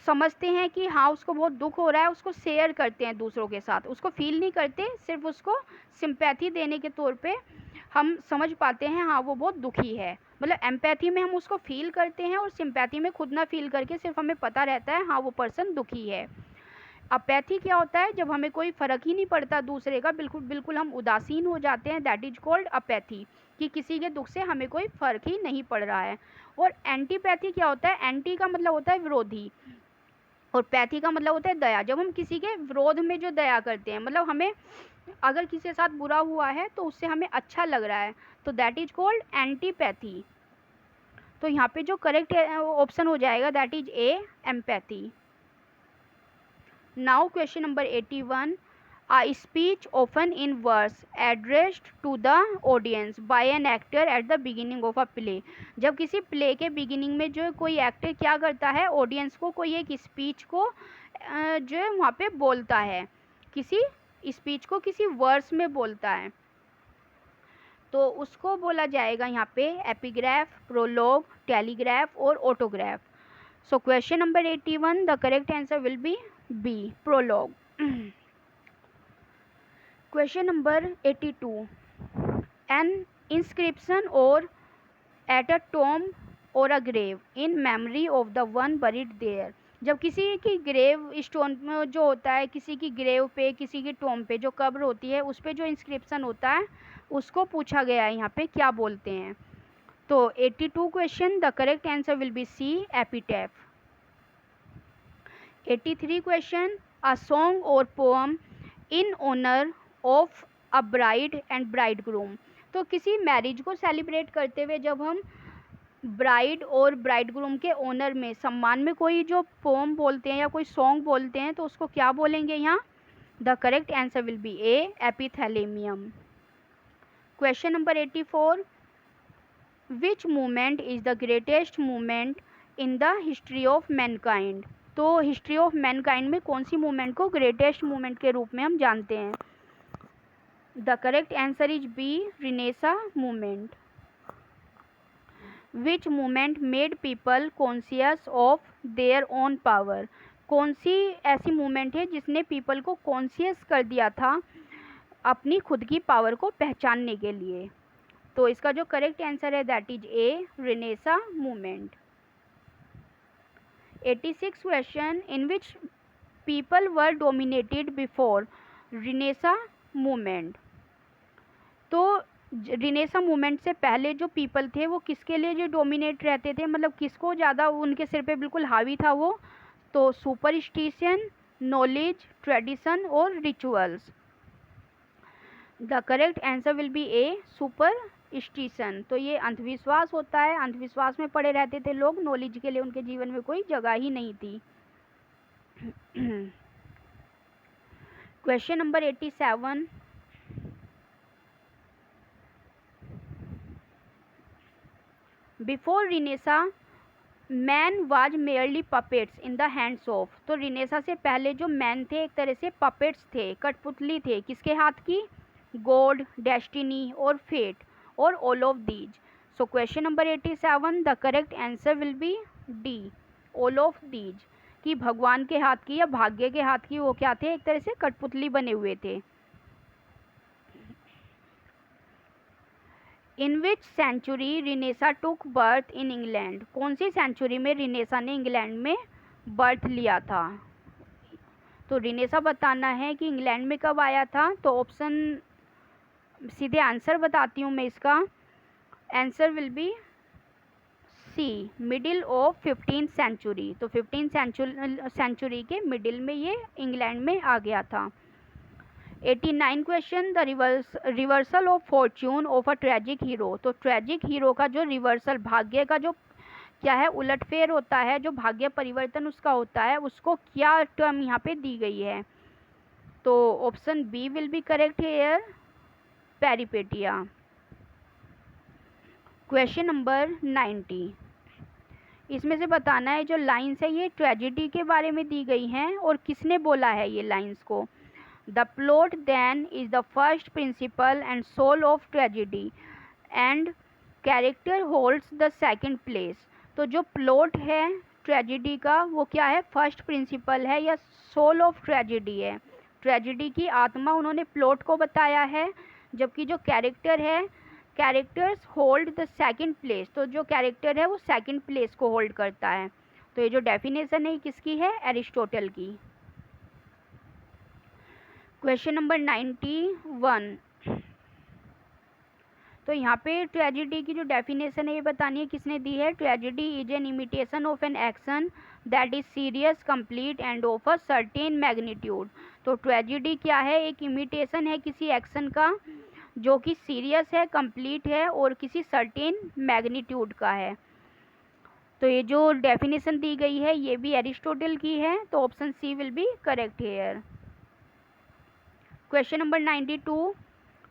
समझते हैं कि हाँ उसको बहुत दुख हो रहा है, उसको शेयर करते हैं दूसरों के साथ, उसको फील नहीं करते, सिर्फ उसको सिंपैथी देने के तौर पे हम समझ पाते हैं हाँ वो बहुत दुखी है। मतलब एम्पैथी में हम उसको फील करते हैं और सिंपैथी में खुद ना फील करके सिर्फ हमें पता रहता है हाँ वो पर्सन दुखी है। अपैथी क्या होता है? जब हमें कोई फ़र्क ही नहीं पड़ता दूसरे का, बिल्कुल बिल्कुल हम उदासीन हो जाते हैं, दैट इज कॉल्ड अपैथी, कि किसी के दुख से हमें कोई फ़र्क ही नहीं पड़ रहा है। और एंटीपैथी क्या होता है? एंटी का मतलब होता है विरोधी, और पैथी का मतलब होता है दया। जब हम किसी के विरोध में जो दया करते हैं, मतलब हमें अगर किसी के साथ बुरा हुआ है तो उससे हमें अच्छा लग रहा है, तो दैट इज कॉल्ड एंटीपैथी। तो यहाँ पे जो करेक्ट ऑप्शन हो जाएगा that is A, empathy. Now question number 81, a speech often in verse addressed to the audience by an actor at the beginning of a play। जब किसी play के beginning में जो कोई एक्टर क्या करता है, ऑडियंस को कोई एक स्पीच को जो है वहाँ पे बोलता है, किसी स्पीच को किसी वर्स में बोलता है, तो उसको बोला जाएगा यहाँ पे एपिग्राफ, प्रोलॉग, टेलीग्राफ और autograph. So question number 81, the correct answer will be B, prologue. Question number 82, an inscription or at a tomb or a grave in memory of the one buried there. जब किसी की grave stone जो होता है, किसी की grave पे, किसी की टॉम पे जो कब्र होती है उस पे जो इंस्क्रिप्शन होता है उसको पूछा गया है यहाँ पे क्या बोलते हैं। तो 82 question, the correct answer will be C, epitaph. 83 question, a song और poem in honour of a bride and bridegroom. तो किसी मैरिज को सेलिब्रेट करते हुए जब हम ब्राइड और ब्राइडग्रूम के ऑनर में, सम्मान में कोई जो पोम बोलते हैं या कोई सॉन्ग बोलते हैं तो उसको क्या बोलेंगे यहाँ? The correct answer will be A, epithalamium. Question number 84, which movement is the greatest movement in the history of mankind. तो हिस्ट्री ऑफ मैनकाइंड में कौन सी मूवमेंट को ग्रेटेस्ट मूवमेंट के रूप में हम जानते हैं? The correct answer is B, renaissance movement. Which movement made people conscious of their own power. कौन सी ऐसी मूवमेंट है जिसने पीपल को कॉन्शियस कर दिया था अपनी खुद की पावर को पहचानने के लिए? तो इसका जो करेक्ट आंसर है that is A, renaissance movement. 86 question, in which people were dominated before renaissance movement. तो रिनेसा मूवमेंट से पहले जो पीपल थे वो किसके लिए जो डोमिनेट रहते थे, मतलब किसको ज़्यादा उनके सिर पे बिल्कुल हावी था वो? तो सुपरस्टिशन, नॉलेज, ट्रेडिशन और rituals. The correct answer will be A, superstition. तो ये अंधविश्वास होता है, अंधविश्वास में पड़े रहते थे लोग, नॉलेज के लिए उनके जीवन में कोई जगह ही नहीं थी। Question number 87, before renaissance man was merely puppets in the hands of. तो रिनेसा से पहले जो मैन थे एक तरह से पपेट्स थे, कठपुतली थे, किसके हाथ की? गॉड, डेस्टिनी और फेट और all of these. So question number 87, the correct answer will be D, all of these. कि भगवान के हाथ की या भाग्य के हाथ की वो क्या थे? एक तरह से कठपुतली बने हुए थे। In which century renaissance took birth in England. कौन सी सेंचुरी में रिनेसा ने इंग्लैंड में बर्थ लिया था? तो रिनेसा बताना है कि इंग्लैंड में कब आया था। तो ऑप्शन सीधे आंसर बताती हूँ मैं इसका। Answer will be C, middle of 15th century. तो 15th सेंचुरी के मिडिल में ये इंग्लैंड में आ गया था। 89 question, the reversal of Fortune of a tragic hero. तो ट्रेजिक हीरो का जो रिवर्सल, भाग्य का जो क्या है, उलटफेर होता है, जो भाग्य परिवर्तन उसका होता है, उसको क्या टर्म यहाँ पे दी गई है? तो option B will be correct here, peripeteia. Question number 90, इसमें से बताना है जो लाइन्स है ये ट्रेजिडी के बारे में दी गई हैं और किसने बोला है ये लाइन्स को। The plot then is the first principle and soul of tragedy and character holds the second place. तो जो प्लॉट है ट्रेजिडी का वो क्या है? फर्स्ट प्रिंसिपल है या सोल ऑफ ट्रेजिडी है। ट्रेजिडी की आत्मा उन्होंने प्लॉट को बताया है, जबकि जो कैरेक्टर है, characters hold the second place. तो जो कैरेक्टर है वो सेकंड प्लेस को होल्ड करता है। तो ये जो डेफिनेशन है किसकी है? एरिस्टोटल की। क्वेश्चन नंबर 91, तो यहाँ पे ट्रेजिडी की जो डेफिनेशन है ये बतानी है किसने दी है। Tragedy is an imitation of an action that is serious, complete end of a certain magnitude. तो ट्रेजिडी क्या है? एक इमिटेशन है किसी एक्शन का जो कि सीरियस है, कंप्लीट है और किसी सर्टेन मैग्नीट्यूड का है। तो ये जो डेफिनेशन दी गई है ये भी एरिस्टोटल की है। तो option C will be correct here. Question number 92,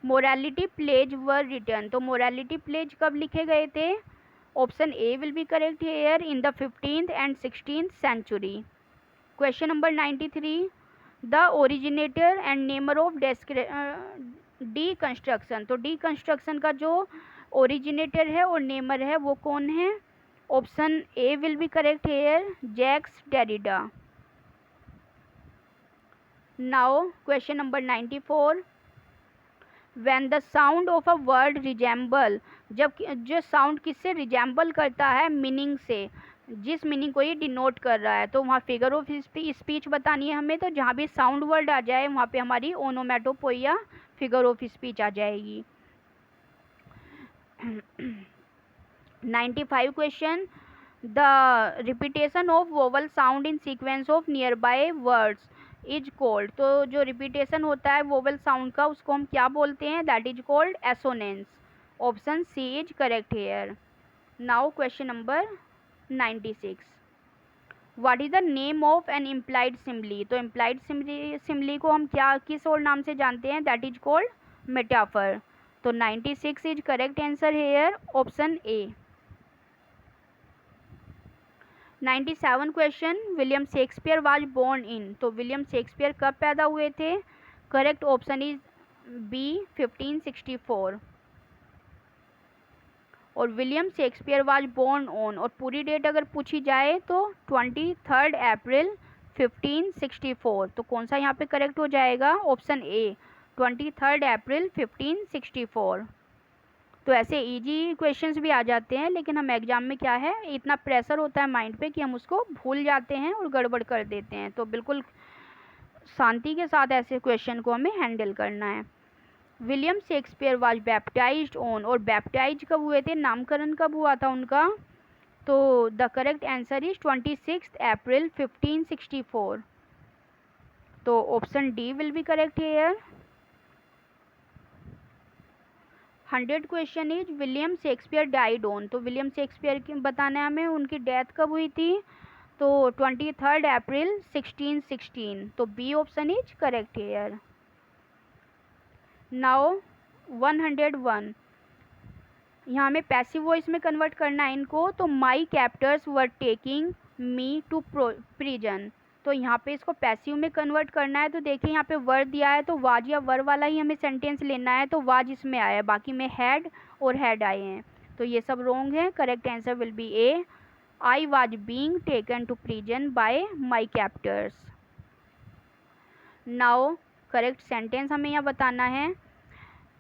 morality plays were written. तो मोरालिटी प्लेज कब लिखे गए थे? Option A will be correct here, in the 15th and 16th century. Question number 93, the originator and namer of deconstruction. तो deconstruction का जो originator है और नेमर है वो कौन है? Option A will be correct here, Jacques Derrida. Now question number 94, when the sound of a word resemble, जब जो साउंड किससे रिजेंबल करता है? मीनिंग से, जिस मीनिंग को ये डिनोट कर रहा है। तो वहाँ फिगर ऑफ स्पीच बतानी है हमें, तो जहाँ भी साउंड वर्ड आ जाए वहाँ पे हमारी ओनोमेटोपोइया फिगर ऑफ स्पीच आ जाएगी। 95 question, the repetition of vowel sound in sequence of near by words is called. तो जो रिपीटेशन होता है वोवल साउंड का उसको हम क्या बोलते हैं? That is called assonance. Option C is correct here. Now question number 96, what is the name of an implied simile. तो इम्प्लाइड सिमली को हम क्या किस और नाम से जानते हैं? That is called metaphor. तो 96 is correct answer here, option A. 97 question, William Shakespeare was born in. तो विलियम शेक्सपियर कब पैदा हुए थे? Correct option is B 1564। और William Shakespeare was born on, और पूरी डेट अगर पूछी जाए तो 23 अप्रैल 1564। तो कौन सा यहाँ पे करेक्ट हो जाएगा? ऑप्शन ए 23 अप्रैल 1564। तो ऐसे इजी क्वेश्चंस भी आ जाते हैं, लेकिन हम एग्जाम में क्या है इतना प्रेशर होता है माइंड पे कि हम उसको भूल जाते हैं और गड़बड़ कर देते हैं। तो बिल्कुल शांति के साथ ऐसे क्वेश्चन को हमें हैंडल करना है। William Shakespeare was baptised on, और बैप्टाइज कब हुए थे? नामकरण कब हुआ था उनका? तो द करेक्ट आंसर इज 26 अप्रैल 1564। तो option D will be correct hair. 100 question is William Shakespeare died on. तो विलियम शेक्सपियर की बताना है हमें, उनकी डेथ कब हुई थी? तो 23 अप्रैल 1616। तो B option is correct here. Now 101, यहाँ हमें पैसिव वॉइस में कन्वर्ट करना है इनको। तो my captors were taking me to prison. तो यहाँ पे इसको पैसिव में कन्वर्ट करना है। तो देखिए यहाँ पे वर दिया है, तो वाज या वर वाला ही हमें सेंटेंस लेना है। तो वाज इसमें आया है, बाकी में हैड और हैड आए हैं, तो ये सब रॉन्ग है। Correct answer will be A, I was being taken to prison by my captors. Now correct sentence हमें यहाँ बताना है,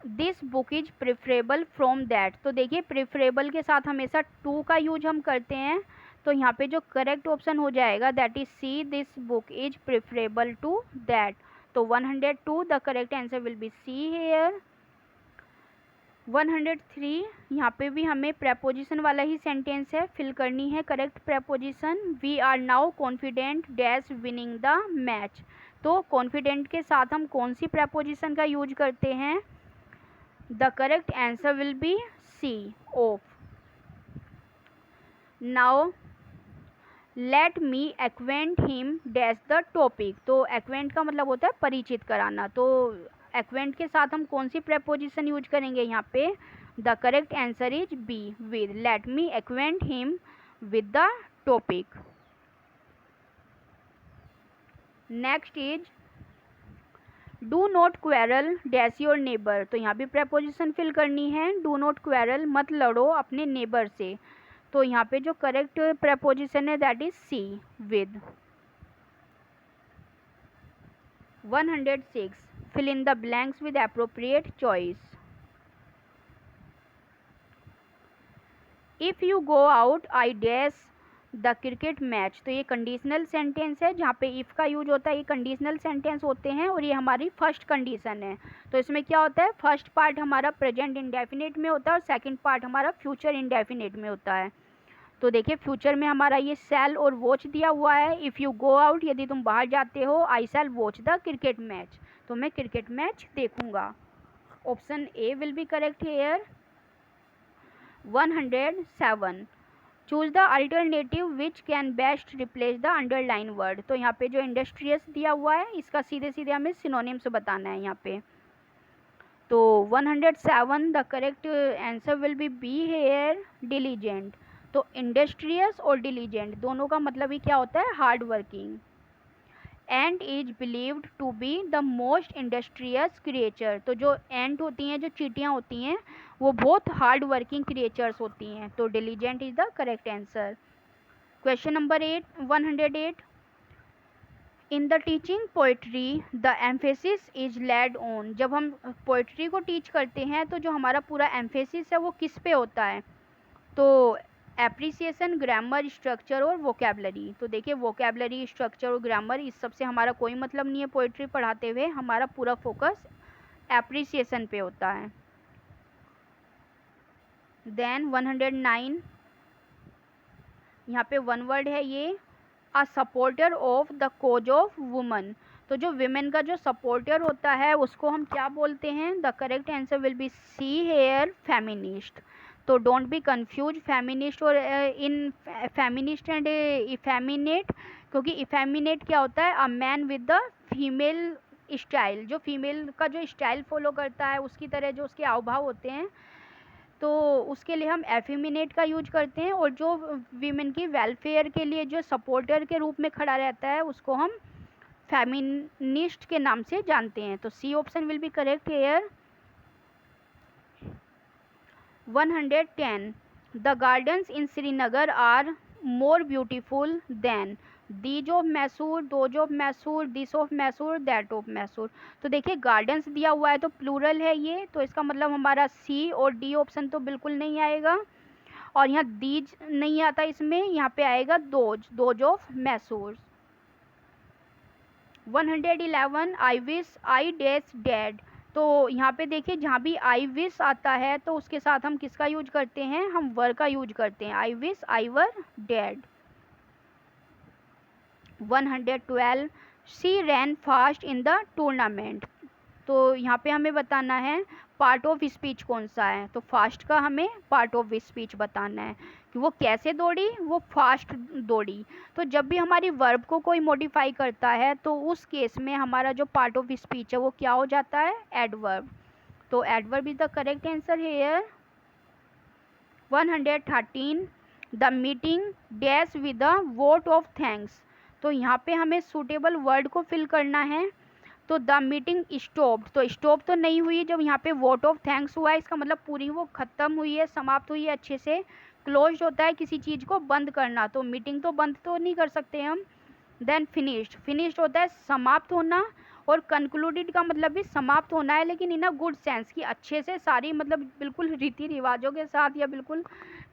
this book is preferable from that. तो देखिए प्रेफरेबल के साथ हमेशा टू का यूज हम करते हैं, तो यहाँ पे जो करेक्ट ऑप्शन हो जाएगा that is C, this book is preferable to that. तो 102 the correct answer will be C here. 103, यहाँ पे भी हमें प्रेपोजिशन वाला ही सेंटेंस है, फिल करनी है correct preposition. We are now confident dash winning the match. तो कॉन्फिडेंट के साथ हम कौन सी प्रेपोजिशन का यूज करते हैं? The correct answer will be C, off. Now let me acquaint him dash the topic। तो acquaint का मतलब होता है परिचित कराना। तो acquaint के साथ हम कौन सी preposition यूज करेंगे यहाँ पे? The correct answer is B, with। Let me acquaint him with the topic. Next is do not quarrel dash your neighbour. तो यहाँ भी प्रेपोजिशन फिल करनी है। डू नॉट क्वेरल, मत लड़ो अपने नेबर से। तो यहाँ पे जो करेक्ट प्रेपोजिशन है that is C, with. 106, fill in the blanks with appropriate choice. If you go out I dash the cricket match. तो ये कंडीशनल सेंटेंस है, जहाँ पे इफ़ का यूज होता है। ये कंडीशनल सेंटेंस होते हैं और ये हमारी फर्स्ट कंडीशन है। तो इसमें क्या होता है, फर्स्ट पार्ट हमारा प्रेजेंट इंडेफिनिट में होता है और सेकंड पार्ट हमारा फ्यूचर इंडेफिनिट में होता है। तो देखिए फ्यूचर में हमारा ये शैल और वॉच दिया हुआ है। इफ़ यू गो आउट, यदि तुम बाहर जाते हो, आई शैल वॉच द क्रिकेट मैच, तो मैं क्रिकेट मैच देखूंगा। Option A will be correct hair. 107, choose the alternative which can best replace the underline word. तो यहाँ पे जो इंडस्ट्रियस दिया हुआ है इसका सीधे सीधे हमें सिनोनिम्स बताना है यहाँ पे। तो 107 the correct answer will be B here, diligent. तो इंडस्ट्रियस और डिलीजेंट दोनों का मतलब ही क्या होता है? Hard working. Ant is believed to be the most industrious creature. तो जो एंट होती हैं, जो चींटियाँ होती हैं, वो बहुत हार्ड वर्किंग क्रिएचर्स होती हैं। तो diligent is the correct answer. Question number 108, in the teaching poetry the emphasis is laid on. जब हम पोइट्री को टीच करते हैं तो जो हमारा पूरा एम्फेसिस है वो किस पे होता है? तो एप्रिसिएशन, ग्रामर, स्ट्रक्चर और वोकेबलरी। तो देखिए वोकेबलरी, स्ट्रक्चर और ग्रामर इस सब से हमारा कोई मतलब नहीं है पोइट्री पढ़ाते हुए, हमारा पूरा फोकस एप्रिसिएशन पे होता है। देन 109, यहाँ पे वन वर्ड है ये, a supporter of the cause of woman. तो जो विमेन का जो सपोर्टर होता है उसको हम क्या बोलते हैं? The correct answer will be C here, feminist. तो डोंट बी कंफ्यूज फेमिनिस्ट और इन फेमिनिस्ट एंड इफेमिनेट, क्योंकि इफेमिनेट क्या होता है? A man with the female style, जो फीमेल का जो स्टाइल फॉलो करता है उसकी तरह जो उसके हाव भाव होते हैं, तो उसके लिए हम एफिमिनेट का यूज करते हैं। और जो वीमेन की वेलफेयर के लिए जो सपोर्टर के रूप में खड़ा रहता है उसको हम फेमिनिस्ट के नाम से जानते हैं। तो C option will be correct here. 110, the gardens in Srinagar are more beautiful than these of Mysore, those of Mysore, this of Mysore, that of Mysore. तो देखिए गार्डन्स दिया हुआ है तो प्लूरल है ये, तो इसका मतलब हमारा सी और डी ऑप्शन तो बिल्कुल नहीं आएगा। और यहाँ दीज नहीं आता इसमें, यहाँ पे आएगा those, those of Mysore. 111, I wish I dash dead. तो यहाँ पे देखिए जहाँ भी आई विश आता है तो उसके साथ हम किसका यूज करते हैं? हम वर का यूज करते हैं, I wish I were dead. 112, she rain fast in the tournament. तो यहाँ पे हमें बताना है पार्ट ऑफ स्पीच कौन सा है, तो फास्ट का हमें पार्ट ऑफ स्पीच बताना है कि वो कैसे दौड़ी, वो फास्ट दौड़ी। तो जब भी हमारी वर्ब को कोई मॉडिफाई करता है तो उस केस में हमारा जो पार्ट ऑफ स्पीच है वो क्या हो जाता है? एडवर्ब। तो adverb is the correct answer hair. 113, the meeting dash with the vote of thanks. तो यहाँ पे हमें सूटेबल वर्ड को फिल करना है। तो द मीटिंग स्टॉप्ड, तो स्टॉप तो नहीं हुई, जब यहाँ पे वोट ऑफ थैंक्स हुआ है इसका मतलब पूरी वो खत्म हुई है, समाप्त हुई है अच्छे से। क्लोज होता है किसी चीज़ को बंद करना, तो मीटिंग तो बंद तो नहीं कर सकते हम। देन फिनिश्ड, फिनिश्ड होता है समाप्त होना। और कंक्लूडेड का मतलब भी समाप्त होना है, लेकिन इन अ गुड सेंस कि अच्छे से सारी मतलब बिल्कुल रीति रिवाजों के साथ, या बिल्कुल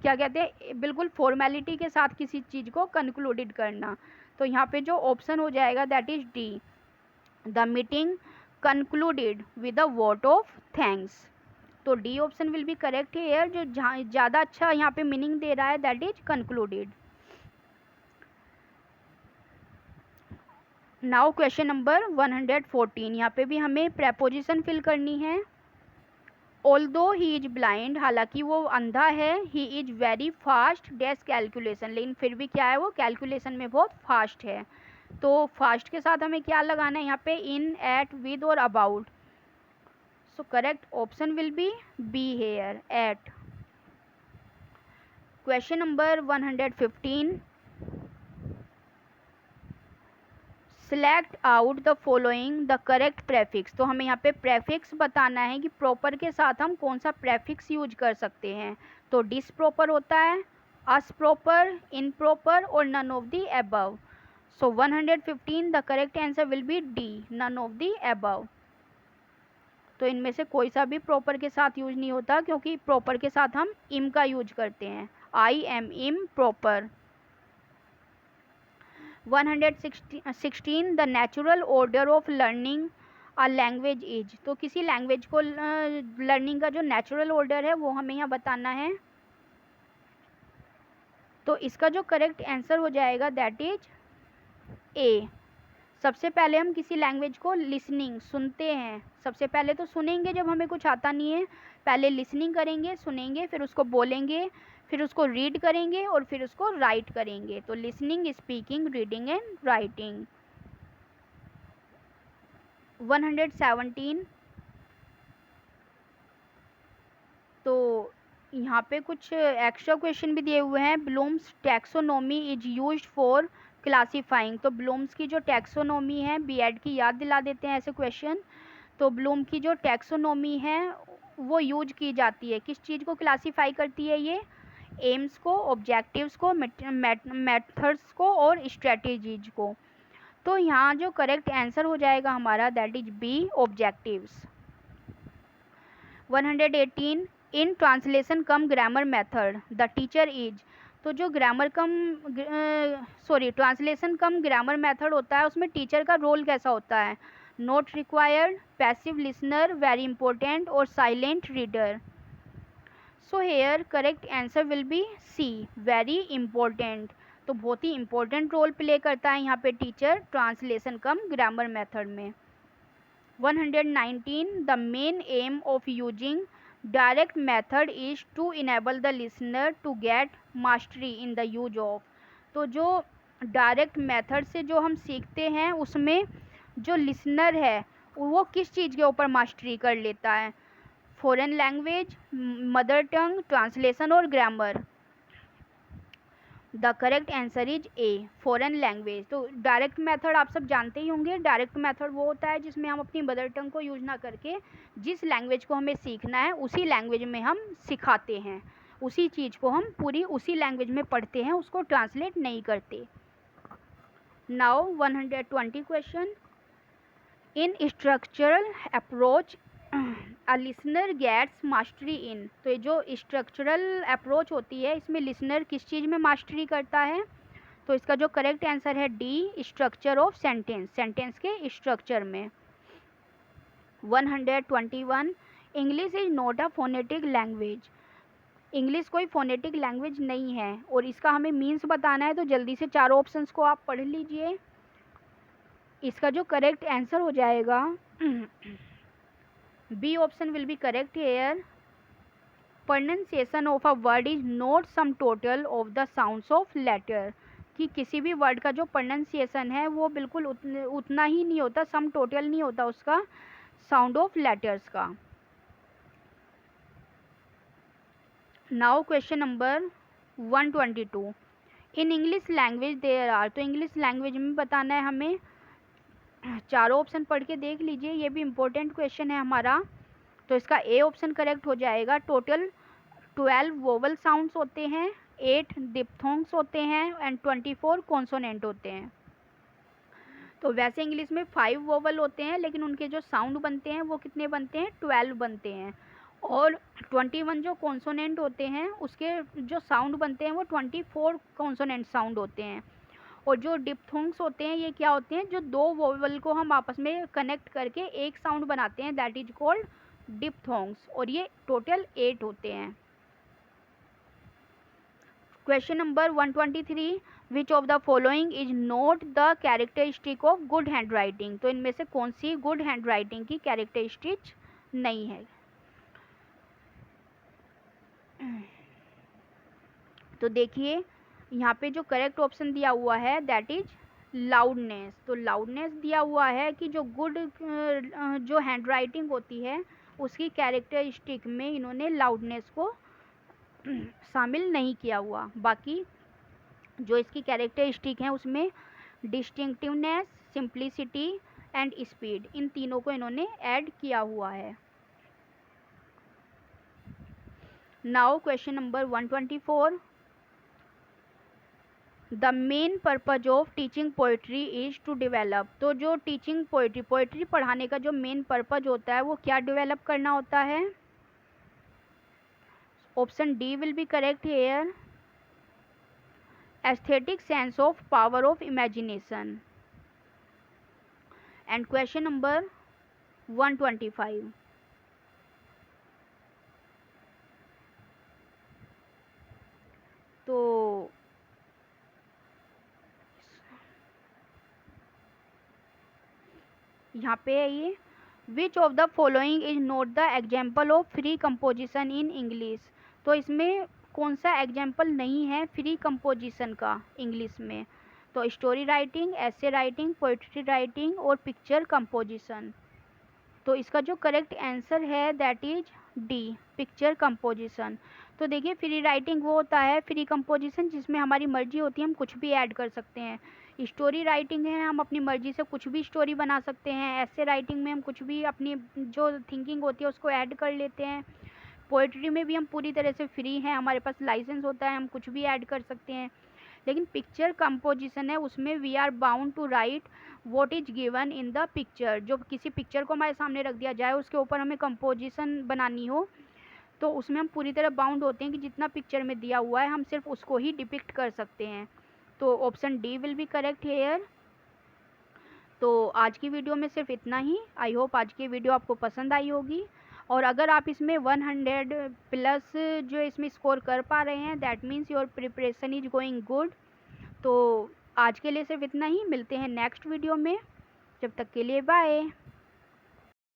क्या कहते हैं, बिल्कुल फॉर्मेलिटी के साथ किसी चीज़ को कंक्लूडेड करना। तो यहाँ पे जो ऑप्शन हो जाएगा that is D, the meeting concluded with a vote of thanks. तो D option will be correct here, जो ज़्यादा अच्छा यहाँ पे मीनिंग दे रहा है that is concluded. Now question number 114, यहाँ पे भी हमें प्रेपोजिशन फिल करनी है। ऑल्दो ही इज ब्लाइंड, हालांकि वो अंधा है, he is very fast dash calculation, लेकिन फिर भी क्या है, वो कैलकुलेशन में बहुत फास्ट है। तो फास्ट के साथ हमें क्या लगाना है यहाँ पे? इन, एट, विद और about. So correct option will be B here, at. Question number 115, select out the following the correct prefix. तो हमें यहाँ पे प्रेफिक्स बताना है कि प्रॉपर के साथ हम कौन सा प्रेफिक्स यूज कर सकते हैं। तो डिस प्रॉपर होता है, अस प्रॉपर, इन प्रॉपर और none of the above. So 115 the correct answer will be D, none of the above. तो इनमें से कोई सा भी प्रॉपर के साथ यूज नहीं होता, क्योंकि प्रॉपर के साथ हम इम का यूज करते हैं, आई एम इम proper. 116, the natural order of learning a language is. तो किसी लैंग्वेज को लर्निंग का जो नेचुरल ऑर्डर है वो हमें यहाँ बताना है। तो इसका जो करेक्ट आंसर हो जाएगा दैट इज ए। सबसे पहले हम किसी लैंग्वेज को लिसनिंग, सुनते हैं, सबसे पहले तो सुनेंगे जब हमें कुछ आता नहीं है, पहले लिसनिंग करेंगे, सुनेंगे, फिर उसको बोलेंगे, फिर उसको रीड करेंगे और फिर उसको राइट करेंगे। तो listening, speaking, reading and writing. 117, तो यहाँ पे कुछ एक्स्ट्रा क्वेश्चन भी दिए हुए हैं। Bloom's taxonomy is used for classifying, तो ब्लूम्स की जो टैक्सोनॉमी है, बीएड की याद दिला देते हैं ऐसे क्वेश्चन। तो ब्लूम की जो टैक्सोनॉमी है वो यूज की जाती है, किस चीज़ को क्लासीफाई करती है ये? एम्स को, ऑब्जेक्टिव्स को, मेथड्स को और स्ट्रेटेजीज को। तो यहाँ जो करेक्ट आंसर हो जाएगा हमारा that is B, objectives. 118 in translation cum grammar method the teacher is. तो जो ट्रांसलेशन कम ग्रामर मेथड होता है उसमें टीचर का रोल कैसा होता है? Not required, passive listener, very important और silent reader. So here correct answer will be C, very important. तो बहुत ही इंपॉर्टेंट रोल प्ले करता है यहाँ पे teacher translation cum grammar method में। 119 the main aim of using direct method is to enable the listener to get mastery in the use of। तो जो direct method से जो हम सीखते हैं उसमें जो लिसनर है वो किस चीज़ के ऊपर मास्टरी कर लेता है? Foreign language, mother tongue, translation और grammar. The correct answer is A, foreign language. तो डायरेक्ट मेथड आप सब जानते ही होंगे, डायरेक्ट मेथड वो होता है जिसमें हम अपनी मदर टंग को यूज ना करके जिस लैंग्वेज को हमें सीखना है उसी लैंग्वेज में हम सिखाते हैं, उसी चीज़ को हम पूरी उसी लैंग्वेज में पढ़ते हैं, उसको ट्रांसलेट नहीं करते। Now 120 question in structural approach a listener gets mastery in. तो ये जो स्ट्रक्चरल अप्रोच होती है इसमें लिसनर किस चीज़ में मास्टरी करता है? तो इसका जो करेक्ट आंसर है D, structure of sentence, sentence के स्ट्रक्चर में। 121 English is not a phonetic language. English कोई फोनेटिक लैंग्वेज नहीं है और इसका हमें मीन्स बताना है, तो जल्दी से चारों ऑप्शंस को आप पढ़ लीजिए। इसका जो करेक्ट आंसर हो जाएगा B option will be correct here. Pronunciation of a word is not sum total of the sounds of letter. कि किसी भी वर्ड का जो प्रोनाउंसिएशन है वो बिल्कुल उतना ही नहीं होता, सम टोटल नहीं होता उसका साउंड ऑफ लेटर्स का। Now question number 122 in English language there are. तो इंग्लिश लैंग्वेज में बताना है हमें, चारों ऑप्शन पढ़ के देख लीजिए, ये भी इम्पोर्टेंट क्वेश्चन है हमारा। तो इसका ए ऑप्शन करेक्ट हो जाएगा। टोटल 12 वोवल साउंड्स होते हैं, 8 डिप्थोंग्स होते हैं एंड 24 कॉन्सोनेंट होते हैं। तो वैसे इंग्लिश में 5 वोवल होते हैं लेकिन उनके जो साउंड बनते हैं वो कितने बनते हैं? 12 बनते हैं। और 21 जो कॉन्सोनेंट होते हैं उसके जो साउंड बनते हैं वो 24 कॉन्सोनेंट साउंड होते हैं। और जो डिप्थोंग्स होते हैं ये क्या होते हैं? जो दो वोवल को हम आपस में कनेक्ट करके एक साउंड बनाते हैं, दैट इज कॉल्ड डिप्थोंग्स, और ये टोटल 8 होते हैं। Question number 123 which of the following is not the characteristic of good hand writing. तो इनमें से कौन सी गुड हैंड राइटिंग की कैरेक्टरिस्टिक नहीं है? तो देखिए यहाँ पे जो करेक्ट ऑप्शन दिया हुआ है दैट इज लाउडनेस। तो लाउडनेस दिया हुआ है कि जो गुड जो हैंड राइटिंग होती है उसकी कैरेक्टरिस्टिक में इन्होंने लाउडनेस को शामिल नहीं किया हुआ। बाकी जो इसकी कैरेक्टरिस्टिक हैं उसमें डिस्टिंक्टिवनेस, सिंप्लिसिटी एंड स्पीड, इन तीनों को इन्होंने ऐड किया हुआ है। Now question number 124 the main purpose of teaching poetry is to develop. तो जो टीचिंग पोइट्री पढ़ाने का जो मेन पर्पज होता है वो क्या डेवलप करना होता है? Option D will be correct hair, aesthetic sense of power of imagination. And question number 125 तो यहाँ पे है ये विच of the following is not the example of free composition in English. तो इसमें कौन सा एग्जाम्पल नहीं है फ्री कंपोजिशन का इंग्लिश में? तो स्टोरी राइटिंग, ऐसे राइटिंग, पोइट्री राइटिंग और पिक्चर कंपोजिशन। तो इसका जो करेक्ट आंसर है that is D, picture composition. तो देखिए फ्री राइटिंग वो होता है फ्री कंपोजिशन जिसमें हमारी मर्जी होती है, हम कुछ भी ऐड कर सकते हैं। स्टोरी राइटिंग है, हम अपनी मर्जी से कुछ भी स्टोरी बना सकते हैं। ऐसे राइटिंग में हम कुछ भी अपनी जो थिंकिंग होती है उसको ऐड कर लेते हैं। पोइट्री में भी हम पूरी तरह से फ्री हैं, हमारे पास लाइसेंस होता है, हम कुछ भी ऐड कर सकते हैं। लेकिन पिक्चर कंपोजिशन है, उसमें we are bound to write what is given in the picture. जो किसी पिक्चर को हमारे सामने रख दिया जाए, उसके ऊपर हमें कंपोजिशन बनानी हो, तो उसमें हम पूरी तरह बाउंड होते हैं कि जितना पिक्चर में दिया हुआ है हम सिर्फ उसको ही डिपिक्ट कर सकते हैं। तो option D will be correct hair. तो आज की वीडियो में सिर्फ इतना ही। आई होप आज की वीडियो आपको पसंद आई होगी, और अगर आप इसमें 100 प्लस जो इसमें स्कोर कर पा रहे हैं, that means your preparation is going good. तो आज के लिए सिर्फ इतना ही, मिलते हैं नेक्स्ट वीडियो में, जब तक के लिए बाय।